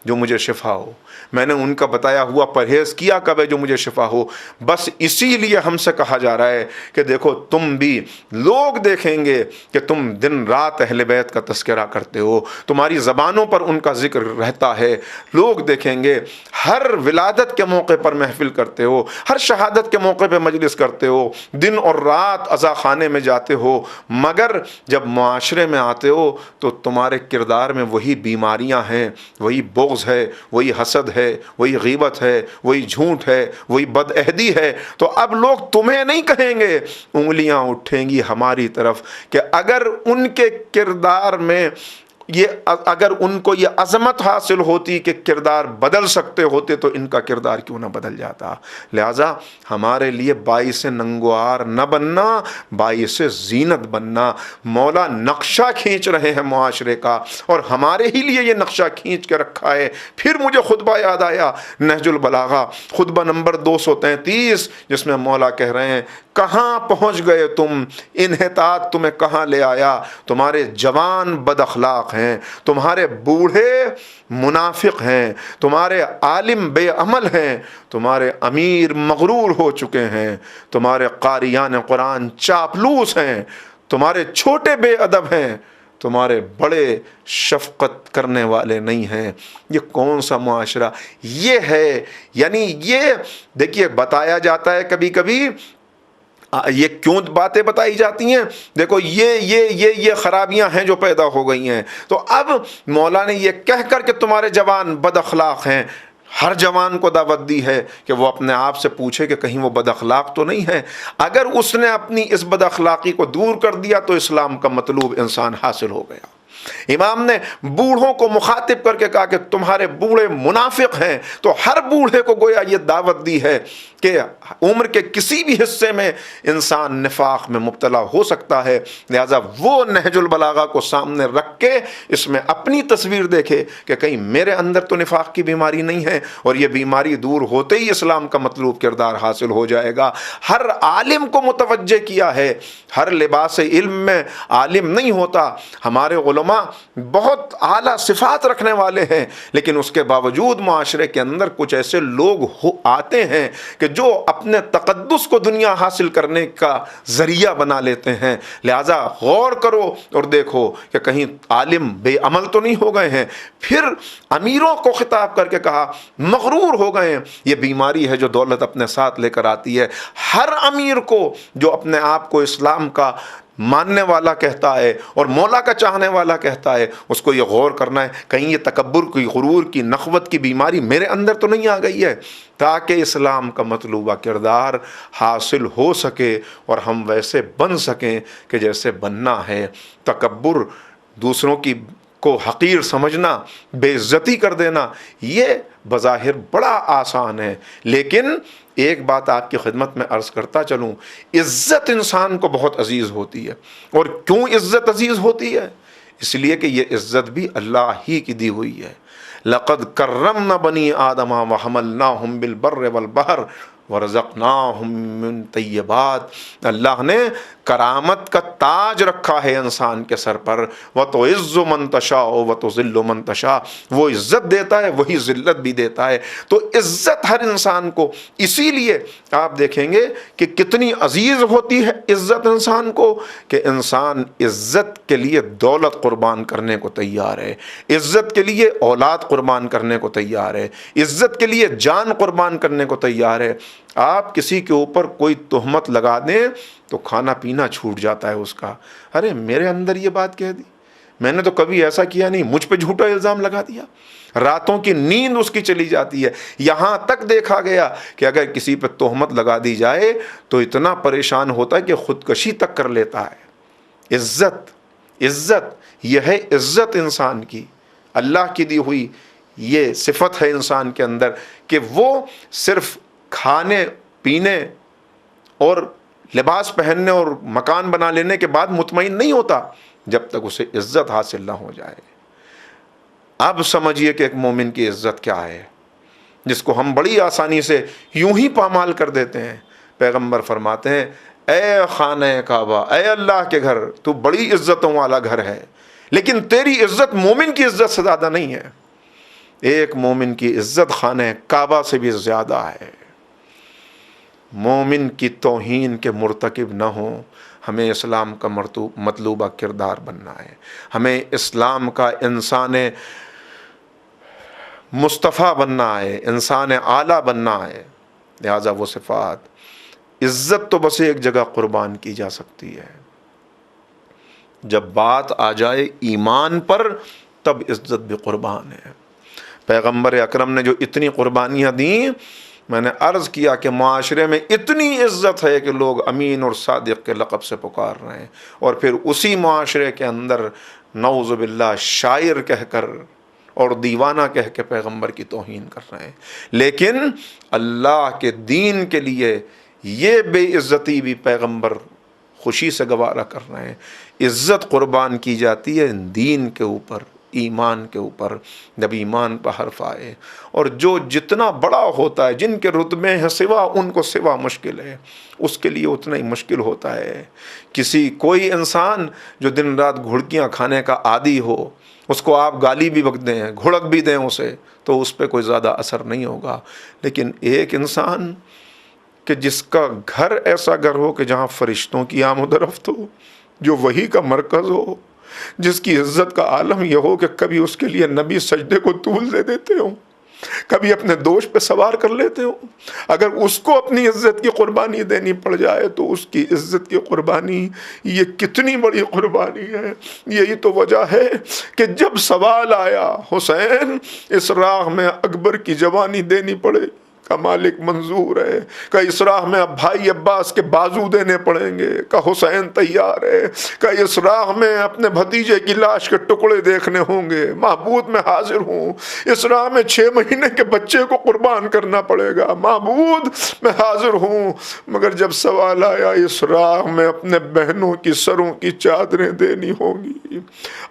جو مجھے شفا ہو؟ میں نے ان کا بتایا ہوا پرہیز کیا کب ہے جو مجھے شفا ہو؟ بس اسی لیے ہم سے کہا جا رہا ہے کہ دیکھو تم بھی، لوگ دیکھیں گے کہ تم دن رات اہل بیت کا تذکرہ کرتے ہو، تمہاری زبانوں پر ان کا ذکر رہتا ہے، لوگ دیکھیں گے ہر ولادت کے موقع پر محفل کرتے ہو، ہر شہادت کے موقع پہ مجلس کرتے ہو، دن اور رات عزا خانے میں جاتے ہو، مگر جب معاشرے میں آتے ہو تو تمہارے کردار میں وہی بیماریاں ہیں، وہی بغض ہے، وہی حسد ہے، وہی غیبت ہے، وہی جھوٹ ہے، وہی بدعہدی ہے۔ تو اب لوگ تمہیں نہیں کہیں گے، انگلیاں اٹھیں گی ہماری طرف کہ اگر ان کے کردار میں اگر ان کو یہ عظمت حاصل ہوتی کہ کردار بدل سکتے ہوتے تو ان کا کردار کیوں نہ بدل جاتا۔ لہٰذا ہمارے لیے باعث ننگوار نہ بننا، باعث زینت بننا۔ مولا نقشہ کھینچ رہے ہیں معاشرے کا، اور ہمارے ہی لیے یہ نقشہ کھینچ کے رکھا ہے۔ پھر مجھے خطبہ یاد آیا، نہج البلاغہ خطبہ نمبر 233، جس میں مولا کہہ رہے ہیں کہاں پہنچ گئے تم، انحطاط تمہیں کہاں لے آیا؟ تمہارے جوان بد اخلاق ہیں، تمہارے بوڑھے منافق ہیں، تمہارے عالم بے عمل ہیں، تمہارے امیر مغرور ہو چکے ہیں، تمہارے قاریان قرآن چاپلوس ہیں، تمہارے چھوٹے بے ادب ہیں، تمہارے بڑے شفقت کرنے والے نہیں ہیں۔ یہ کون سا معاشرہ یہ ہے؟ یعنی یہ دیکھیے بتایا جاتا ہے کبھی کبھی، یہ کیوں باتیں بتائی جاتی ہیں؟ دیکھو یہ خرابیاں ہیں جو پیدا ہو گئی ہیں۔ تو اب مولا نے یہ کہہ کر کہ تمہارے جوان بد اخلاق ہیں، ہر جوان کو دعوت دی ہے کہ وہ اپنے آپ سے پوچھے کہ کہیں وہ بد اخلاق تو نہیں ہے۔ اگر اس نے اپنی اس بد اخلاقی کو دور کر دیا تو اسلام کا مطلوب انسان حاصل ہو گیا۔ امام نے بوڑھوں کو مخاطب کر کے کہا کہ تمہارے بوڑھے منافق ہیں، تو ہر بوڑھے کو گویا یہ دعوت دی ہے کہ عمر کے کسی بھی حصے میں انسان نفاق میں مبتلا ہو سکتا ہے۔ لہذا وہ نہج البلاغہ کو سامنے رکھ کے اس میں اپنی تصویر دیکھے کہ کہیں میرے اندر تو نفاق کی بیماری نہیں ہے، اور یہ بیماری دور ہوتے ہی اسلام کا مطلوب کردار حاصل ہو جائے گا۔ ہر عالم کو متوجہ کیا ہے، ہر لباس علم میں عالم نہیں ہوتا۔ ہمارے علماء بہت اعلیٰ صفات رکھنے والے ہیں، لیکن اس کے باوجود معاشرے کے اندر کچھ ایسے لوگ آتے ہیں کہ جو اپنے تقدس کو دنیا حاصل کرنے کا ذریعہ بنا لیتے ہیں۔ لہذا غور کرو اور دیکھو کہ کہیں عالم بے عمل تو نہیں ہو گئے ہیں۔ پھر امیروں کو خطاب کر کے کہا مغرور ہو گئے ہیں۔ یہ بیماری ہے جو دولت اپنے ساتھ لے کر آتی ہے۔ ہر امیر کو جو اپنے آپ کو اسلام کا ماننے والا کہتا ہے اور مولا کا چاہنے والا کہتا ہے، اس کو یہ غور کرنا ہے کہیں یہ تکبر کی، غرور کی، نخوت کی بیماری میرے اندر تو نہیں آ گئی ہے، تاکہ اسلام کا مطلوبہ کردار حاصل ہو سکے اور ہم ویسے بن سکیں کہ جیسے بننا ہے۔ تکبر، دوسروں کی کو حقیر سمجھنا، بے عزتی کر دینا، یہ بظاہر بڑا آسان ہے، لیکن ایک بات آپ کی خدمت میں عرض کرتا چلوں، عزت انسان کو بہت عزیز ہوتی ہے۔ اور کیوں عزت عزیز ہوتی ہے؟ اس لیے کہ یہ عزت بھی اللہ ہی کی دی ہوئی ہے۔ لقد کرمنا بنی آدم وحملناہم بالبر والبحر ورزقناہم من طیبات، اللہ نے کرامت کا تاج رکھا ہے انسان کے سر پر، وتعز من تشاء وتذل من تشاء، وہ عزت دیتا ہے وہی ذلت بھی دیتا ہے۔ تو عزت ہر انسان کو، اسی لیے آپ دیکھیں گے کہ کتنی عزیز ہوتی ہے عزت انسان کو، کہ انسان عزت کے لیے دولت قربان کرنے کو تیار ہے، عزت کے لیے اولاد قربان کرنے کو تیار ہے، عزت کے لیے جان قربان کرنے کو تیار ہے۔ آپ کسی کے اوپر کوئی تہمت لگا دیں تو کھانا پینا چھوٹ جاتا ہے اس کا، ارے میرے اندر یہ بات کہہ دی، میں نے تو کبھی ایسا کیا نہیں، مجھ پہ جھوٹا الزام لگا دیا، راتوں کی نیند اس کی چلی جاتی ہے۔ یہاں تک دیکھا گیا کہ اگر کسی پہ تہمت لگا دی جائے تو اتنا پریشان ہوتا ہے کہ خودکشی تک کر لیتا ہے۔ عزت یہ ہے، عزت انسان کی اللہ کی دی ہوئی یہ صفت ہے انسان کے اندر، کہ وہ صرف کھانے پینے اور لباس پہننے اور مکان بنا لینے کے بعد مطمئن نہیں ہوتا جب تک اسے عزت حاصل نہ ہو جائے۔ اب سمجھیے کہ ایک مومن کی عزت کیا ہے، جس کو ہم بڑی آسانی سے یوں ہی پامال کر دیتے ہیں۔ پیغمبر فرماتے ہیں، اے خانہ کعبہ، اے اللہ کے گھر، تو بڑی عزتوں والا گھر ہے، لیکن تیری عزت مومن کی عزت سے زیادہ نہیں ہے۔ ایک مومن کی عزت خانہ کعبہ سے بھی زیادہ ہے۔ مومن کی توہین کے مرتکب نہ ہوں، ہمیں اسلام کا مطلوبہ کردار بننا ہے، ہمیں اسلام کا انسان مصطفیٰ بننا ہے، انسان اعلیٰ بننا ہے۔ لہذا وہ صفات، عزت تو بس ایک جگہ قربان کی جا سکتی ہے، جب بات آ جائے ایمان پر تب عزت بھی قربان ہے۔ پیغمبر اکرم نے جو اتنی قربانیاں دیں، میں نے عرض کیا کہ معاشرے میں اتنی عزت ہے کہ لوگ امین اور صادق کے لقب سے پکار رہے ہیں، اور پھر اسی معاشرے کے اندر نعوذ باللہ شاعر کہہ کر اور دیوانہ کہہ کے پیغمبر کی توہین کر رہے ہیں۔ لیکن اللہ کے دین کے لیے یہ بے عزتی بھی پیغمبر خوشی سے گوارا کر رہے ہیں۔ عزت قربان کی جاتی ہے دین کے اوپر، ایمان کے اوپر، جب ایمان پر حرف آئے، اور جو جتنا بڑا ہوتا ہے، جن کے رتبے ہیں سوا، ان کو سوا مشکل ہے، اس کے لیے اتنا ہی مشکل ہوتا ہے۔ کوئی انسان جو دن رات گھڑکیاں کھانے کا عادی ہو، اس کو آپ گالی بھی بک دیں، گھڑک بھی دیں اسے، تو اس پہ کوئی زیادہ اثر نہیں ہوگا۔ لیکن ایک انسان کہ جس کا گھر ایسا گھر ہو کہ جہاں فرشتوں کی آمد و رفت ہو، جو وحی کا مرکز ہو، جس کی عزت کا عالم یہ ہو کہ کبھی اس کے لیے نبی سجدے کو طول دے دیتے ہوں، کبھی اپنے دوش پہ سوار کر لیتے ہوں، اگر اس کو اپنی عزت کی قربانی دینی پڑ جائے تو اس کی عزت کی قربانی یہ کتنی بڑی قربانی ہے۔ یہی تو وجہ ہے کہ جب سوال آیا حسین اس راہ میں اکبر کی جوانی دینی پڑے کا مالک منظور ہے، کہ اس راہ میں اب بھائی عباس کے بازو دینے پڑیں گے، کہ حسین تیار ہے، کہ اس راہ میں اپنے بھتیجے کی لاش کے ٹکڑے دیکھنے ہوں گے، معبود میں حاضر ہوں، اس راہ میں 6 مہینے کے بچے کو قربان کرنا پڑے گا، معبود میں حاضر ہوں۔ مگر جب سوال آیا اس راہ میں اپنے بہنوں کی سروں کی چادریں دینی ہوں گی،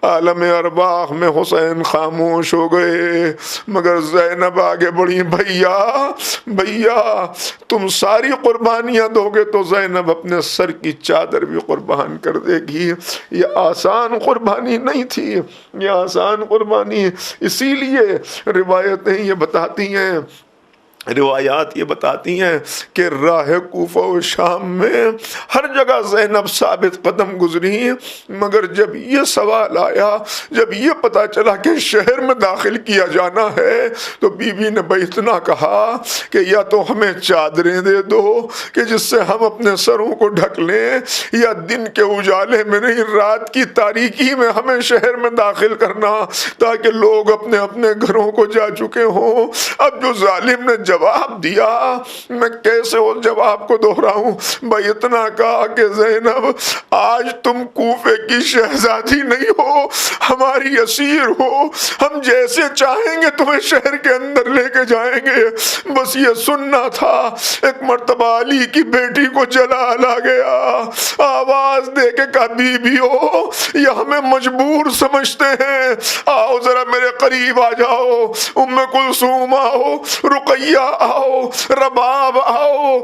عالم ارواح میں حسین خاموش ہو گئے، مگر زینب آگے بڑھی، بھیا تم ساری قربانیاں دو گے تو زینب اپنے سر کی چادر بھی قربان کر دے گی۔ یہ آسان قربانی نہیں تھی، یہ آسان قربانی، اسی لیے روایات یہ بتاتی ہیں کہ راہ کوفہ و شام میں ہر جگہ زینب ثابت قدم گزری، مگر جب یہ سوال آیا، جب یہ پتا چلا کہ شہر میں داخل کیا جانا ہے، تو بی بی نے اتنا کہا کہ یا تو ہمیں چادریں دے دو کہ جس سے ہم اپنے سروں کو ڈھک لیں، یا دن کے اجالے میں نہیں، رات کی تاریکی میں ہمیں شہر میں داخل کرنا تاکہ لوگ اپنے اپنے گھروں کو جا چکے ہوں۔ اب جو ظالم نے جواب دیا، میں کیسے اس جواب کو دہراؤں؟ بھائی اتنا کہا کہ زینب آج تم کوفے کی شہزادی نہیں ہو، ہماری اسیر ہو، ہم جیسے چاہیں گے تمہیں شہر کے اندر لے کے جائیں گے۔ بس یہ سننا تھا۔ ایک مرتبہ علی کی بیٹی کو جلال آ گیا، آواز دے کے کہا بیویو یہ ہمیں مجبور سمجھتے ہیں، آؤ ذرا میرے قریب آ جاؤ، ام کلثوم آؤ، رقیہ آؤ، رباب آؤ،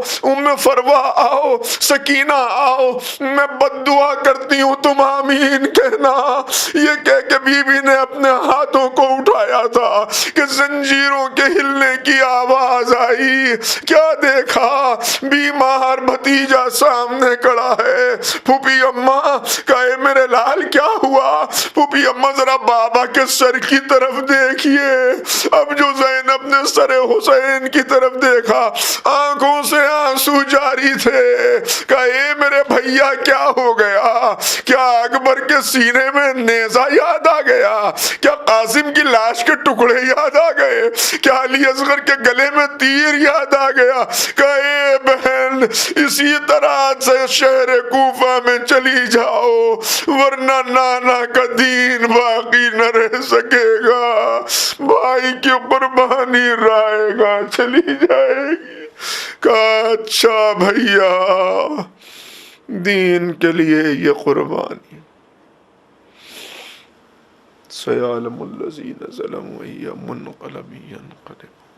فروا آؤ، سکینہ آؤ، میں بد دعا کرتی ہوں تم آمین کہنا۔ یہ کہہ کے بی بی نے اپنے ہاتھوں کو اٹھایا تھا کہ زنجیروں کے ہلنے کی آواز آئی۔ کیا دیکھا؟ بیمار بھتیجا سامنے کھڑا ہے۔ پھوپھی اماں کہے میرے لال کیا ہوا؟ پھوپھی اماں ذرا بابا کے سر کی طرف دیکھیے۔ اب جو زینب نے سر حسین کی طرف دیکھا، آنکھوں سے آنسو جاری تھے۔ کہا اے میرے بھیا کیا ہو گیا؟ کیا اکبر کے سینے میں نیزہ یاد آ گیا؟ کیا قاسم کی لاش کے ٹکڑے یاد آ گئے؟ کیا علی اصغر کے گلے میں تیر یاد آ گیا؟ کہا اے بہن اسی طرح سے شہر کوفہ میں چلی جاؤ، ورنہ نانا کا دین باقی نہ رہ سکے گا، بھائی کی قربانی رائے گا چلی جائے گی۔ کہا اچھا بھیا، دین کے لیے یہ قربانی۔ سیعلم الذین ظلموا أی منقلب ینقلبون۔